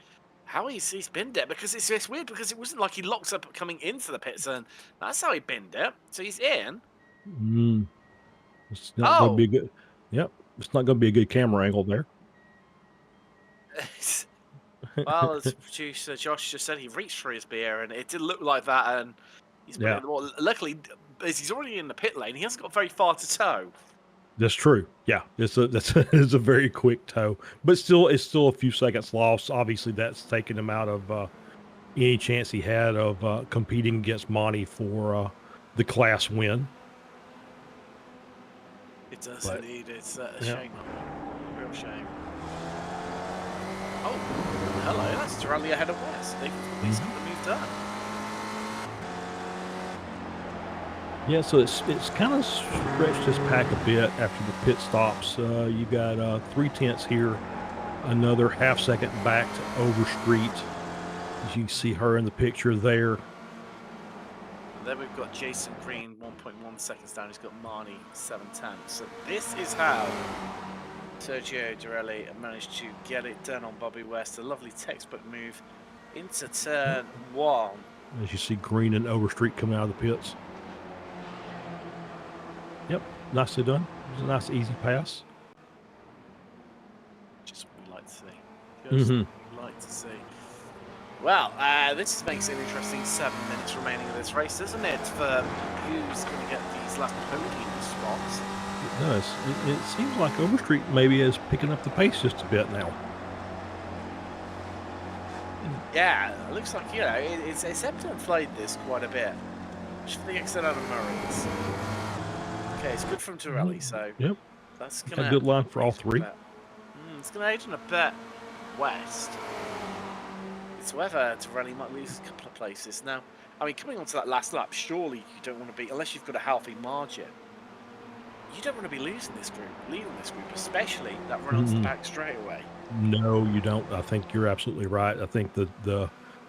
how he's binned it, because it's weird, because it wasn't like he locks up coming into the pits, and that's how he binned it. So he's in. It's not going to be good. Yep, it's not going to be a good camera angle there. Well, as producer Josh just said, he reached for his beer, and it did look like that, and he's been well, luckily, as he's already in the pit lane, he hasn't got very far to tow. That's true. Yeah, it's a very quick tow, but it's still a few seconds lost. Obviously, that's taken him out of any chance he had of competing against Monty for the class win. It does indeed. It's a shame, real shame. Oh, hello. That's Dorelli ahead of West. They've got the move done. Yeah, so it's kind of stretched this pack a bit after the pit stops. You got 3/10 here, another half-second back to Overstreet. As you can see her in the picture there. And then we've got Jason Green 1.1 seconds down. He's got Marnie 7/10. So this is how Sergio Dorelli managed to get it done on Bobby West. A lovely textbook move into turn 1. As you see Green and Overstreet coming out of the pits. Yep, nicely done. It was a nice, easy pass. Just what we like to see. Just what we like to see. Well, this makes it an interesting 7 minutes remaining of this race, doesn't it? For who's going to get these last podium spots. It does. It seems like Overstreet maybe is picking up the pace just a bit now. Yeah, it looks like, it's ebbed and flowed this quite a bit. Just for the exit out of Murray's. Okay, it's good from Dorelli, so that's going to a good line for all 3. It's going to aid in a bit West. It's whether Dorelli might lose a couple of places. Now, I mean, coming on to that last lap, surely you don't want to be, unless you've got a healthy margin, you don't want to be leading this group, especially that run onto the back straight away. No, you don't. I think you're absolutely right. I think the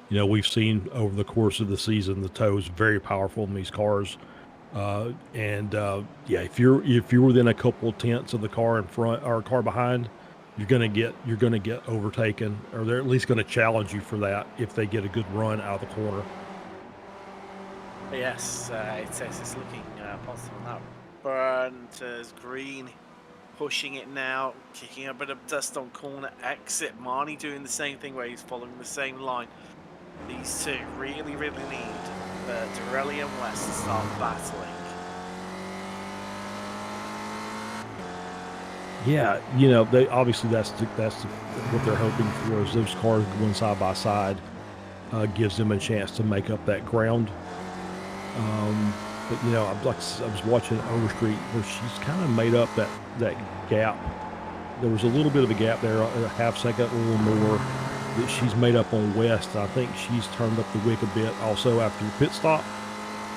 we've seen over the course of the season, the tow is very powerful in these cars. If you're within a couple of tenths of the car in front or car behind, you're gonna get overtaken, or they're at least gonna challenge you for that if they get a good run out of the corner. Yes, it's looking positive on that. Burnt Green pushing it now, kicking a bit of dust on corner exit. Marnie doing the same thing where he's following the same line. These two really need Dorelli and West to start battling. Yeah, they obviously that's what they're hoping for, is those cars going side by side gives them a chance to make up that ground. But you know, I was watching Overstreet where she's kind of made up that gap. There was a little bit of a gap there, a half second, a little more, that she's made up on West. I think she's turned up the wick a bit also after the pit stop.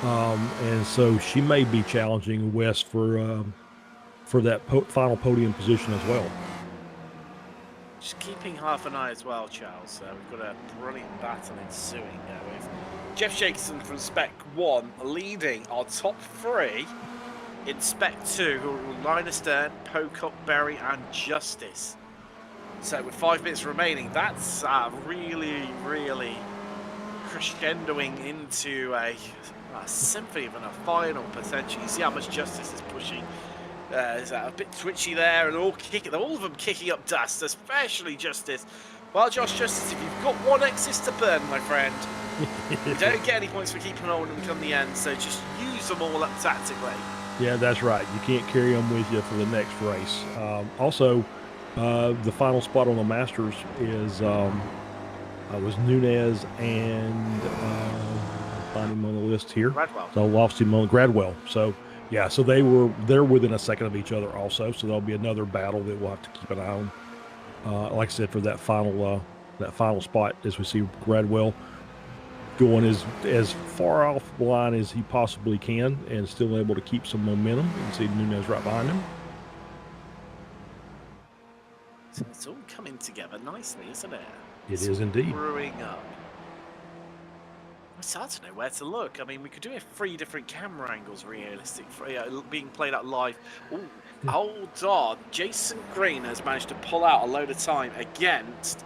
And so she may be challenging West for that final podium position as well. Just keeping half an eye as well, Charles. We've got a brilliant battle ensuing with Jeff Jacobson from Spec 1 leading our top 3 in Spec 2, who are Linus Stern, Pocock, Berry and Justice. So with 5 minutes remaining, that's really, really crescendoing into a symphony of a final potentially. You see how much Justice is pushing. Is a bit twitchy there, and all of them kicking up dust, especially Justice. Well, Josh Justice, if you've got 1 exist to burn, my friend, you don't get any points for keeping on them come the end, so just use them all up tactically. Yeah, that's right. You can't carry them with you for the next race. Also, the final spot on the Masters is was Nunez and find him on the list here. Gradwell. So lost him on Gradwell. So yeah, so they're within a second of each other also. So there'll be another battle that we'll have to keep an eye on. Like I said, for that final spot, as we see Gradwell going as far off the line as he possibly can and still able to keep some momentum. You can see Nunez right behind him. So it's all coming together nicely, isn't it? It is indeed. Brewing up. It's hard to know where to look. I mean, we could do 3 different camera angles, realistic, being played out live. Ooh, hold on. Jason Green has managed to pull out a load of time against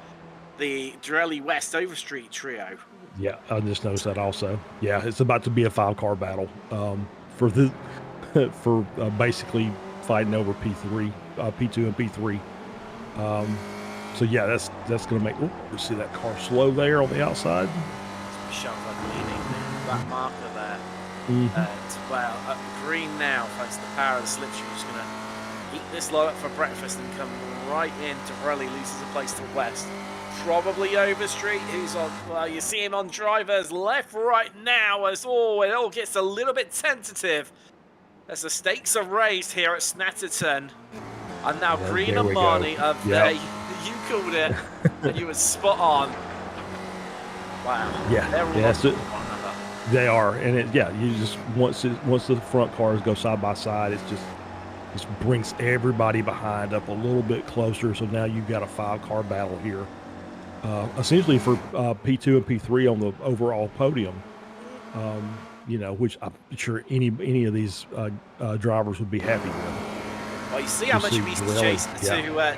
the Dorelli West Overstreet trio. Yeah, I just noticed that also. Yeah, it's about to be a 5-car battle for basically fighting over P3, P2 and P3. So yeah, that's going to make. Oh, we see that car slow there on the outside. Like leaning that marker there. Mm-hmm. Well, Green now, thanks to the power of the slipstream, is going to eat this lot up for breakfast and come right in. Dorelli loses a place to West. Probably Overstreet, who's on. Well, you see him on drivers left, right now. As it all gets a little bit tentative as the stakes are raised here at Snetterton. And now Green and Marnie are there. You called it, and you were spot on. Wow. Yeah. They're all one another. They are, and you just once the front cars go side by side, it just brings everybody behind up a little bit closer. So now you've got a 5-car battle here, essentially for P2 and P3 on the overall podium. Which I'm sure any of these drivers would be happy with. Well, you see how much he's chasing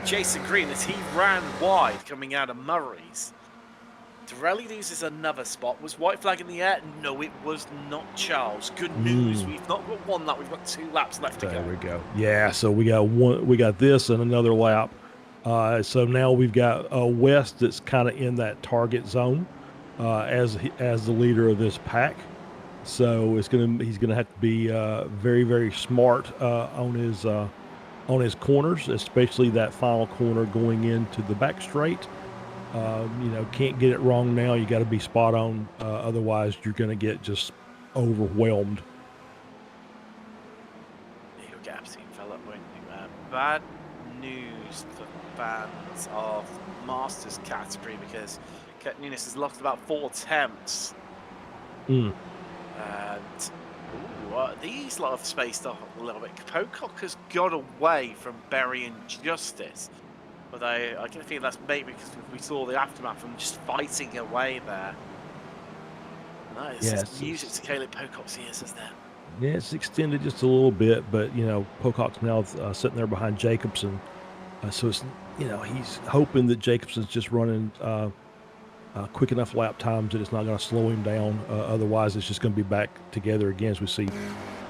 Jason Green as he ran wide coming out of Murray's. Dorelli loses another spot. Was white flag in the air? No, it was not, Charles. Good news. We've not got 1 lap. We've got 2 laps left to go. There we go. Yeah, so we got this and another lap. So now we've got West that's kind of in that target zone as the leader of this pack. So he's gonna have to be very, very smart on his corners, especially that final corner going into the back straight. Can't get it wrong now. You got to be spot on. Otherwise, you're going to get just overwhelmed. You'll get absolutely fell up, won't you? Bad news for fans of Masters category because Kurt Nunes has lost about 4 attempts. And these lot have spaced off a little bit. Pocock has got away from Berry and Justice. But I can feel that's maybe because we saw the aftermath from just fighting away there. Nice. It's music to Caleb Pocock's ears, isn't it? Yeah, it's extended just a little bit, but Pocock's now sitting there behind Jacobson. So it's he's hoping that Jacobson's just running quick enough lap times that it's not going to slow him down. Otherwise, it's just going to be back together again as we see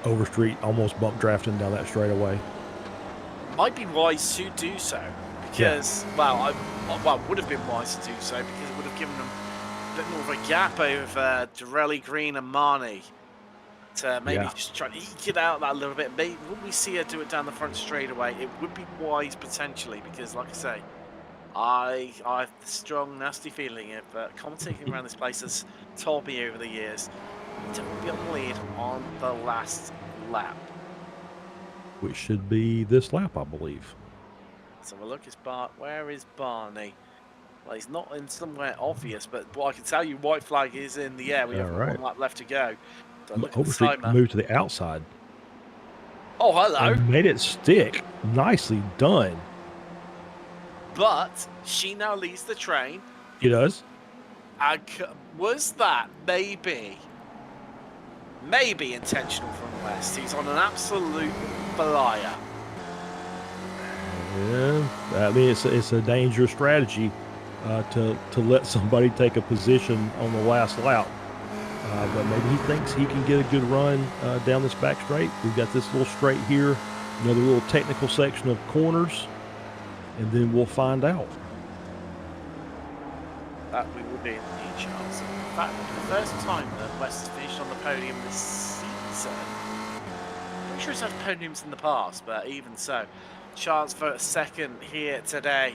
Overstreet almost bump drafting down that straightaway. Might be wise to do so. Because, well, would have been wise to do so because it would have given them a bit more of a gap over Dorelli, Green and Marnie to maybe just try to eke it out that a little bit. Maybe when we see her do it down the front straight away, it would be wise potentially because, like I say, I have a strong, nasty feeling of commentating around this place has told me over the years to be on the lead on the last lap. Which should be this lap, I believe. So we'll look, where is Barney? Well, he's not in somewhere obvious, but what I can tell you, white flag is in the air. We have one lap left to go. So look at the timer. Moved to the outside. Oh, hello. And made it stick. Nicely done. But she now leads the train. He does. Was that maybe intentional from West? He's on an absolute flyer. Yeah, I mean it's a dangerous strategy to let somebody take a position on the last lap. But maybe he thinks he can get a good run down this back straight. We've got this little straight here, another little technical section of corners, and then we'll find out. That we will be in the Charles. In fact, the first time that West has finished on the podium this season. I'm pretty sure he's had podiums in the past, but even so, chance for a second here today.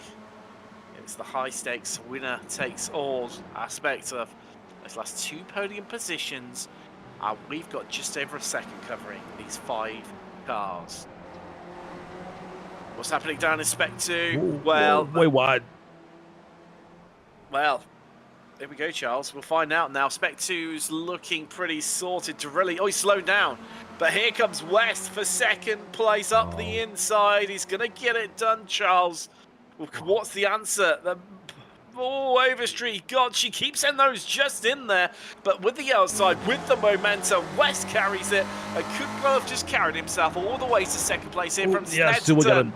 It's the high stakes winner takes all aspect of those last 2 podium positions. We've got just over a second covering these 5 cars. What's happening down in Spec 2? Well, way wide. Well, here we go, Charles. We'll find out now. Spec 2's looking pretty sorted to really... Oh, he's slowed down. But here comes West for second place up the inside. He's going to get it done, Charles. What's the answer? Overstreet. God, she keeps sending those just in there. But with the outside, with the momentum, West carries it. And could well have just carried himself all the way to second place here from Snetterton.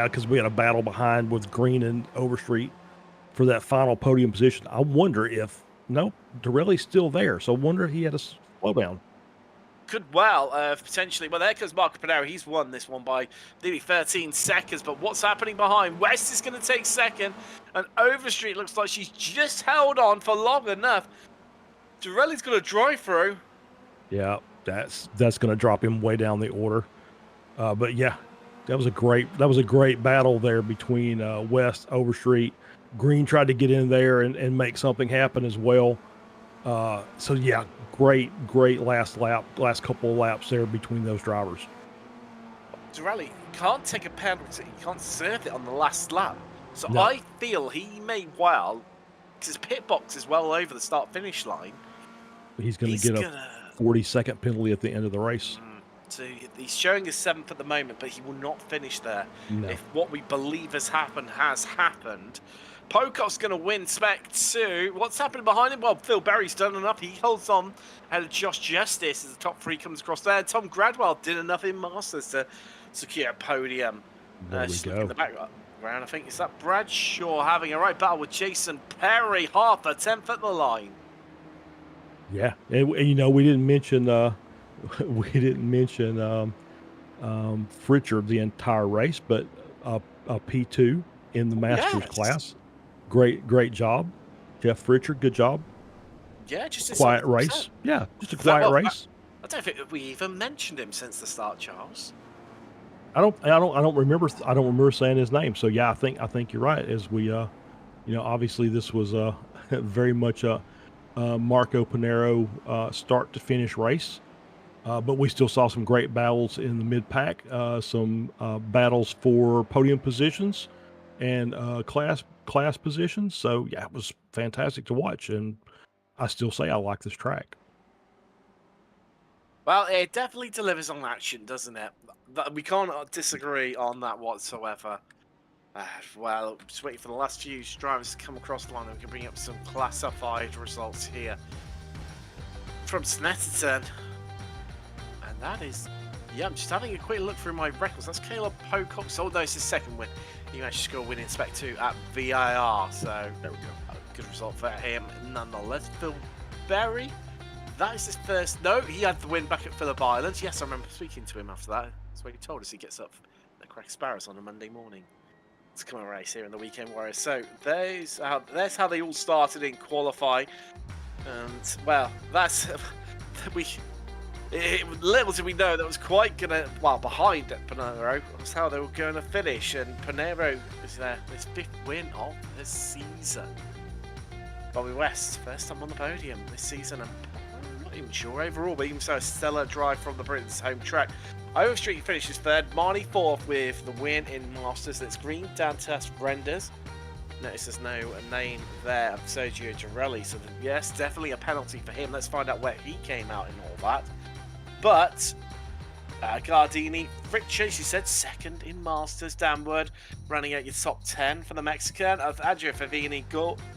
Because we had a battle behind with Green and Overstreet for that final podium position. I wonder if, nope, Dorelli's still there. So I wonder if he had a slowdown. Could well potentially. Well, there comes Marco Panero. He's won this one by nearly 13 seconds. But what's happening behind? West is going to take second. And Overstreet looks like she's just held on for long enough. Dorelli's going to drive through. Yeah, that's going to drop him way down the order. But yeah, that was a great battle there between West, Overstreet. Green tried to get in there and make something happen as well. So yeah, great last couple of laps there between those drivers. Dorelli can't take a penalty. He can't serve it on the last lap. So No. I feel he may well, because his pit box is well over the start-finish line. He's going to get a 40-second penalty at the end of the race. So he's showing his 7th at the moment, but he will not finish there. No. If what we believe has happened. Pocock's going to win Spec 2. What's happening behind him? Well, Phil Berry's done enough. He holds on ahead of Josh Justice as the top 3 comes across there. Tom Gradwell did enough in Masters to secure a podium. There we go. In the background, I think it's that Bradshaw having a right battle with Jason Perry. Half a 10th at the line. Yeah, and we didn't mention Fritchard the entire race, but a P2 in the Masters class. Great job, Jeff Fritchard. Good job. Yeah, just a quiet race. Yeah, just a quiet race. I don't think we even mentioned him since the start, Charles. I don't remember saying his name. So yeah, I think you're right. As we obviously this was very much a Marco Panero start to finish race. But we still saw some great battles in the mid-pack, some battles for podium positions and class positions. So yeah, it was fantastic to watch, and I still say I like this track. Well, it definitely delivers on action, doesn't it? We can't disagree on that whatsoever. Well, just waiting for the last few drivers to come across the line, and we can bring up some classified results here from Snetterton. And that is, yeah, I'm just having a quick look through my records. That's Caleb Pocock. Although it's his second win, he managed to score a win in Spec 2 at VIR. So there we go. A good result for him nonetheless. Phil Berry, that is his first. No, he had the win back at Phillip Island. Yes, I remember speaking to him after that. That's what he told us. He gets up the Crack Sparrows on a Monday morning to come and race here in the Weekend Warriors. So there's how they all started in qualify. And well, that's little did we know that was quite gonna behind Panero. That's how they were going to finish, and Panero is there his 5th win of the season. Bobby West, first time on the podium this season, and immature overall, but even so, a stellar drive from the Britain's home track. Overstreet finishes third, Marnie fourth with the win in Masters. That's green down test renders. Notice there's no name there of Sergio Girelli, so yes, definitely a penalty for him. Let's find out where he came out in all that. But Gardini, Rich, you said second in Masters, downward, running out your top 10 for the Mexican of Adria Favini,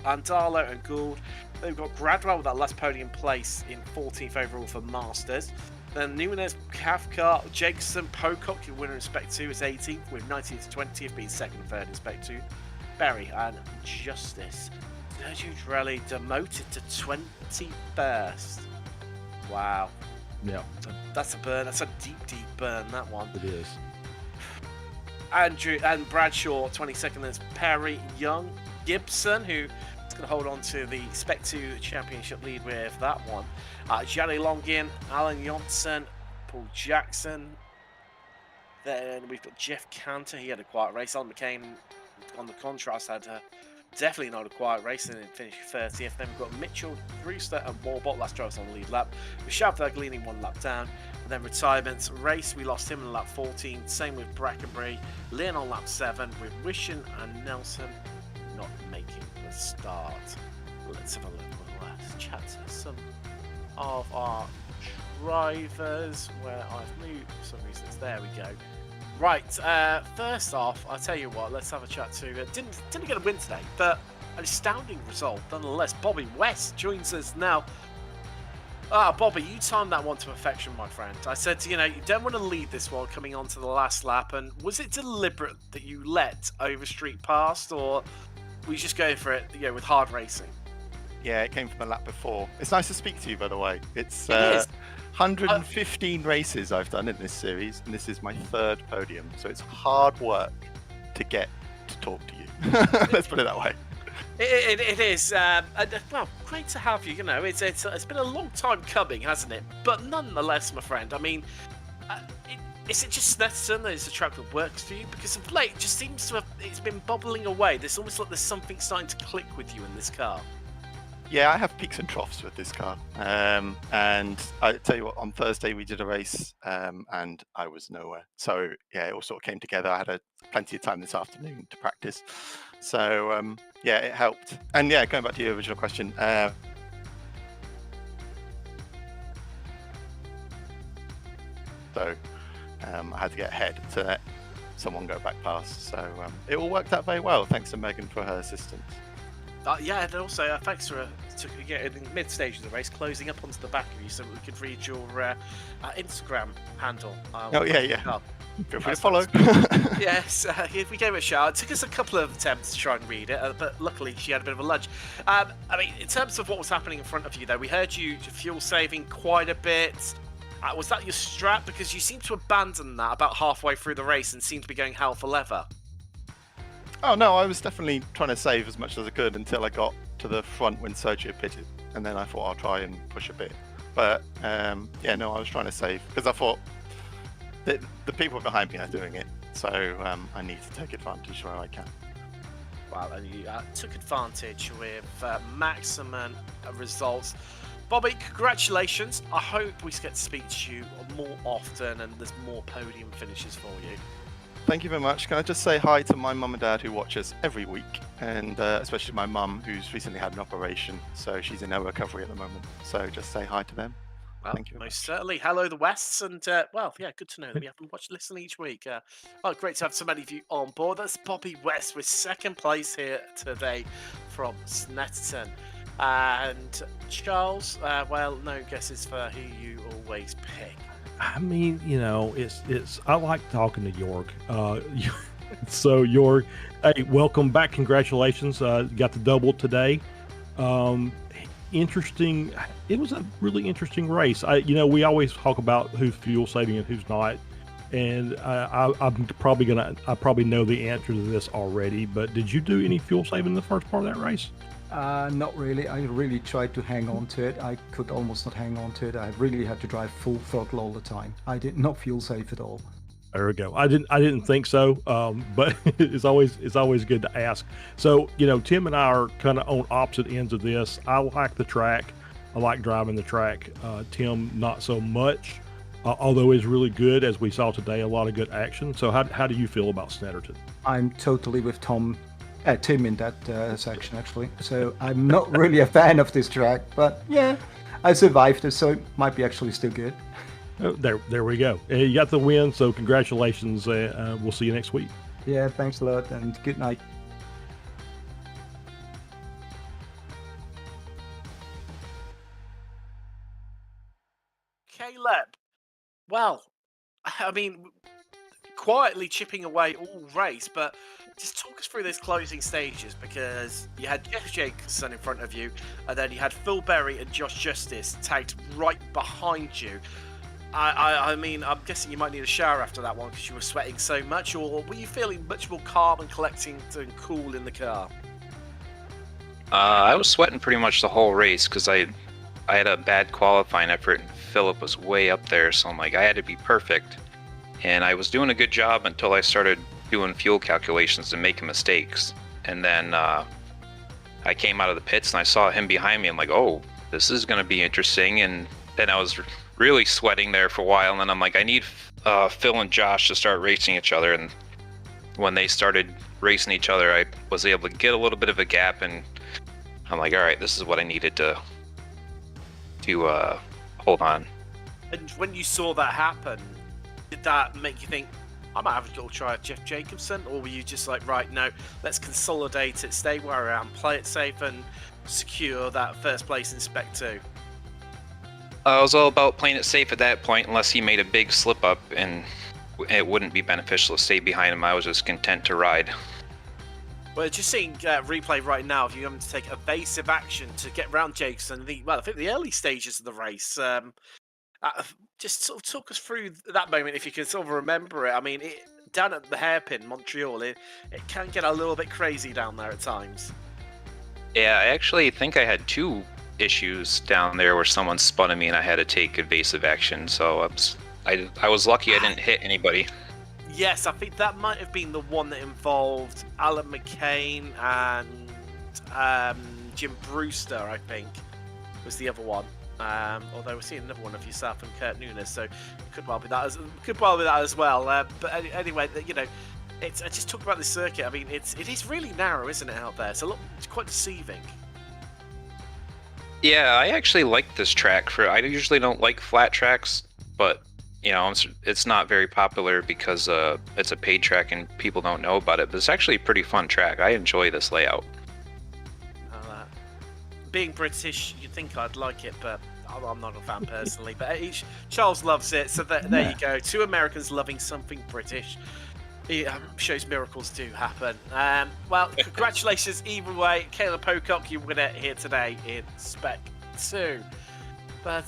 Andalo and Gould. They've got Gradwell with that last podium place in 14th overall for Masters. Then Nunez, Kafka, Jacobson, Pocock, your winner in Spec 2 is 18th, with 19th to 20th being second and third in Spec 2. Berry and Justice. Sergio Girelli demoted to 21st. Wow. Yeah. That's a burn. That's a deep burn, that one. It is. Andrew and Bradshaw, 22nd. There's Perry, Young, Gibson, who is going to hold on to the Spec 2 Championship lead with that one. Jari Longin, Alan Johnson, Paul Jackson. Then we've got Jeff Cantor. He had a quiet race. Alan McCain, on the contrast, had definitely not a quiet race and finished 30th. Then we've got Mitchell, Brewster and Warbot, last drivers on the lead lap. Michelle Berglini one lap down. And then retirements race, we lost him in lap 14. Same with Brackenbury. Lynn on lap 7 with Wishin and Nelson not making the start. Let's have a look. Let's chat to some of our drivers where I've moved for some reasons. There we go. Right, first off, I'll tell you what, let's have a chat to, didn't get a win today, but an astounding result nonetheless. Bobby West joins us now. Bobby, you timed that one to perfection, my friend. I said, you don't want to lead this one coming on to the last lap, and was it deliberate that you let Overstreet past, or were you just going for it, with hard racing? Yeah, it came from a lap before. It's nice to speak to you, by the way. It's It is. 115 races I've done in this series, and this is my third podium, so it's hard work to get to talk to you. Let's put it that way. It is. Well, great to have you. It's been a long time coming, hasn't it? But nonetheless, my friend, I mean, is it just Snetterton that is a track that works for you? Because of late, it just seems to have, it's been bubbling away. There's almost like there's something starting to click with you in this car. Yeah, I have peaks and troughs with this car. And I tell you what, on Thursday we did a race and I was nowhere. So yeah, it all sort of came together. I had plenty of time this afternoon to practice. So yeah, it helped. And yeah, going back to your original question. So I had to get ahead to let someone go back past. So it all worked out very well. Thanks to Megan for her assistance. Yeah, and also thanks for in the mid stage of the race, closing up onto the back of you so we could read your Instagram handle. Oh yeah. Feel free to follow. Yes, we gave it a shot. It took us a couple of attempts to try and read it, but luckily she had a bit of a lunge. I mean, in terms of what was happening in front of you, though, we heard you fuel saving quite a bit. Was that your strat? Because you seemed to abandon that about halfway through the race and seemed to be going hell for leather. Oh no, I was definitely trying to save as much as I could until I got to the front when Sergio pitted, and then I thought I'll try and push a bit. But yeah, no, I was trying to save because I thought that the people behind me are doing it, so I need to take advantage where I can. Well, and you took advantage with maximum results. Bobby, congratulations. I hope we get to speak to you more often and there's more podium finishes for you. Thank you very much. Can I just say hi to my mum and dad who watch us every week, and especially my mum who's recently had an operation, so she's in her recovery at the moment. So just say hi to them. Well, Thank you. Most certainly. Hello, the Wests, and well, yeah, good to know that we have them listen each week. Great to have so many of you on board. That's Bobby West with second place here today from Snetterton. And Charles, well, no guesses for who you always pick. I mean, it's. I like talking to York. So York, hey, welcome back. Congratulations. Got the double today. Interesting. It was a really interesting race. We always talk about who's fuel saving and who's not, and I probably know the answer to this already. But did you do any fuel saving in the first part of that race? Not really. I really tried to hang on to it. I could almost not hang on to it. I really had to drive full throttle all the time. I did not fuel safe at all. There we go. I didn't think so. But it's always good to ask. So Tim and I are kind of on opposite ends of this. I like the track. I like driving the track. Tim, not so much, although is really good, as we saw today, a lot of good action. So how do you feel about Snetterton? I'm totally with Tim in that section, actually. So I'm not really a fan of this track, but yeah, I survived it, so it might be actually still good. Oh, there we go. You got the win, so congratulations. We'll see you next week. Yeah, thanks a lot, and good night. Caleb, well, I mean, quietly chipping away all race, but just talk us through those closing stages, because you had Jeff Jacobson in front of you, and then you had Phil Berry and Josh Justice tagged right behind you. I mean, I'm guessing you might need a shower after that one because you were sweating so much, or were you feeling much more calm and collecting and cool in the car? I was sweating pretty much the whole race because I had a bad qualifying effort and Philip was way up there, so I'm like, I had to be perfect. And I was doing a good job until I started doing fuel calculations and making mistakes. And then I came out of the pits and I saw him behind me. I'm like, oh, this is going to be interesting. And then I was really sweating there for a while. And then I'm like, I need Phil and Josh to start racing each other. And when they started racing each other, I was able to get a little bit of a gap. And I'm like, all right, this is what I needed to hold on. And when you saw that happen, did that make you think, I might have a little try at Jeff Jacobson? Or were you just like, right, no, let's consolidate it, stay where I am, play it safe, and secure that first place in Spec 2? I was all about playing it safe at that point, unless he made a big slip up, and it wouldn't be beneficial to stay behind him. I was just content to ride. Well, just seeing replay right now of you having to take evasive action to get around Jacobson, I think the early stages of the race. Just sort of talk us through that moment, if you can sort of remember it. I mean, down at the hairpin, Montreal, it can get a little bit crazy down there at times. Yeah, I actually think I had 2 issues down there where someone spun at me and I had to take evasive action. So I was lucky I didn't hit anybody. Yes, I think that might have been the one that involved Alan McCain and Jim Brewster, I think, was the other one. Although we're seeing another one of yourself and Kurt Nunes, so it could well be that as well. But anyway, you know, I just talk about this circuit. I mean, it is really narrow, isn't it, out there? It's quite deceiving. Yeah, I actually like this track. I usually don't like flat tracks, but you know, it's not very popular because it's a paid track and people don't know about it. But it's actually a pretty fun track. I enjoy this layout. Being British, you'd think I'd like it, but I'm not a fan personally. But Charles loves it, so there you go. 2 Americans loving something British. It shows miracles do happen. Well, congratulations either way. Caleb Pocock, you win it here today in Spec 2. But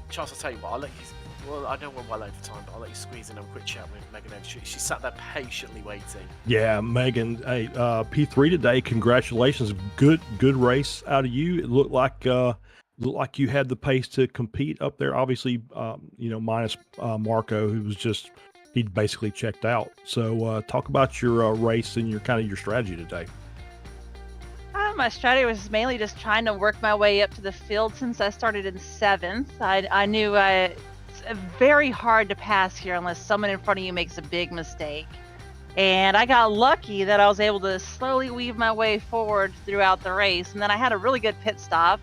Charles, I'll tell you what, I'll let you. Well, I know we're well over time, but I'll let you squeeze in a quick chat with Megan Overstreet. She sat there patiently waiting. Yeah, Megan, hey, P3 today. Congratulations, good race out of you. It looked like you had the pace to compete up there. Obviously, you know, minus Marco, who was he basically checked out. So, talk about your race and your strategy today. My strategy was mainly just trying to work my way up to the field since I started in 7th. I knew it's very hard to pass here unless someone in front of you makes a big mistake. And I got lucky that I was able to slowly weave my way forward throughout the race. And then I had a really good pit stop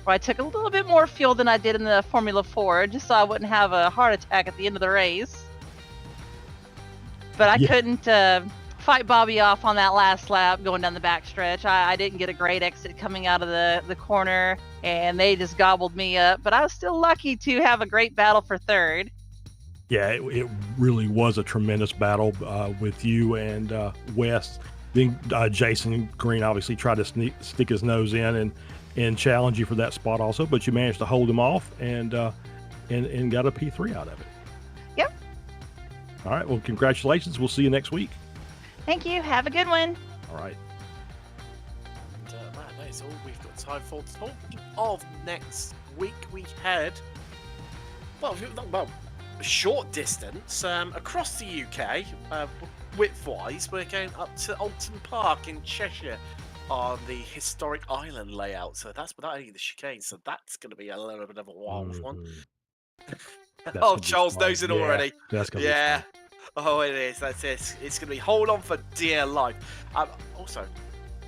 where I took a little bit more fuel than I did in the Formula 4 just so I wouldn't have a heart attack at the end of the race. But I couldn't fight Bobby off on that last lap going down the backstretch. I didn't get a great exit coming out of the corner, and they just gobbled me up. But I was still lucky to have a great battle for 3rd. Yeah, it really was a tremendous battle with you and Wes. Then Jason Green obviously tried to stick his nose in and challenge you for that spot also, but you managed to hold him off and got a P3 out of it. Yep. All right, well, congratulations. We'll see you next week. Thank you. Have a good one. All right. And that is all we've got time for. Talking of next week, we head a short distance across the UK. Width-wise, we're going up to Alton Park in Cheshire on the historic island layout. So that's without any of the chicane. So that's going to be a little bit of a wild one. Mhm. That's Oh, gonna be Charles fun. knows it Yeah, already. That's gonna Yeah. be fun. Oh, it is. That's it. It's going to be hold on for dear life. Also,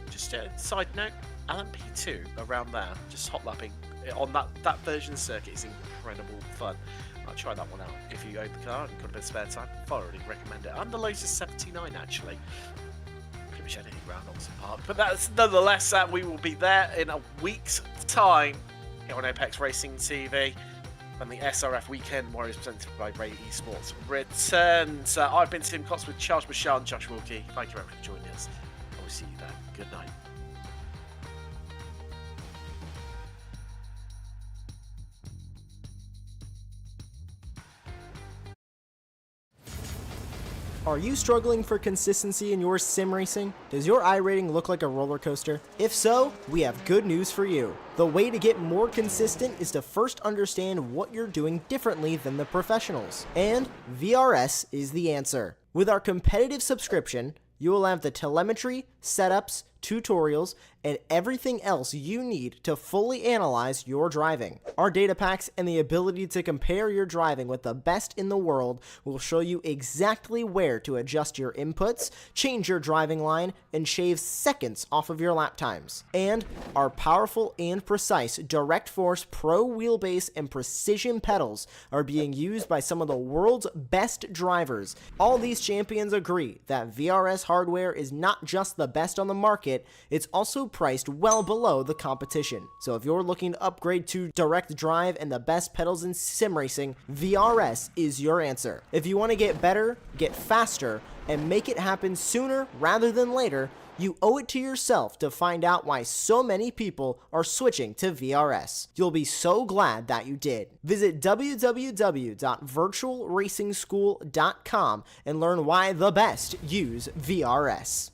just a side note, LMP2 around there, just hot lapping on that version of the circuit is incredible fun. I'll try that one out if you own the car and got a bit of spare time. Thoroughly recommend it. And the Lotus 79 actually. Pretty much anything around Oxford Park. But that's nonetheless we will be there in a week's time here on Apex Racing TV. And the SRF Weekend Warriors presented by Ray Esports returns. I've been Tim Cox with Charles Michelle and Josh Wilkie. Thank you very much for joining us. I will see you then. Good night. Are you struggling for consistency in your sim racing? Does your iRating look like a roller coaster? If so, we have good news for you. The way to get more consistent is to first understand what you're doing differently than the professionals. And VRS is the answer. With our competitive subscription, you will have the telemetry, setups, tutorials, and everything else you need to fully analyze your driving. Our data packs and the ability to compare your driving with the best in the world will show you exactly where to adjust your inputs, change your driving line, and shave seconds off of your lap times. And our powerful and precise Direct Force Pro wheelbase and precision pedals are being used by some of the world's best drivers. All these champions agree that VRS hardware is not just the best on the market, it's also priced well below the competition. So if you're looking to upgrade to direct drive and the best pedals in sim racing, VRS is your answer. If you want to get better, get faster, and make it happen sooner rather than later, you owe it to yourself to find out why so many people are switching to VRS. You'll be so glad that you did. Visit www.virtualracingschool.com and learn why the best use VRS.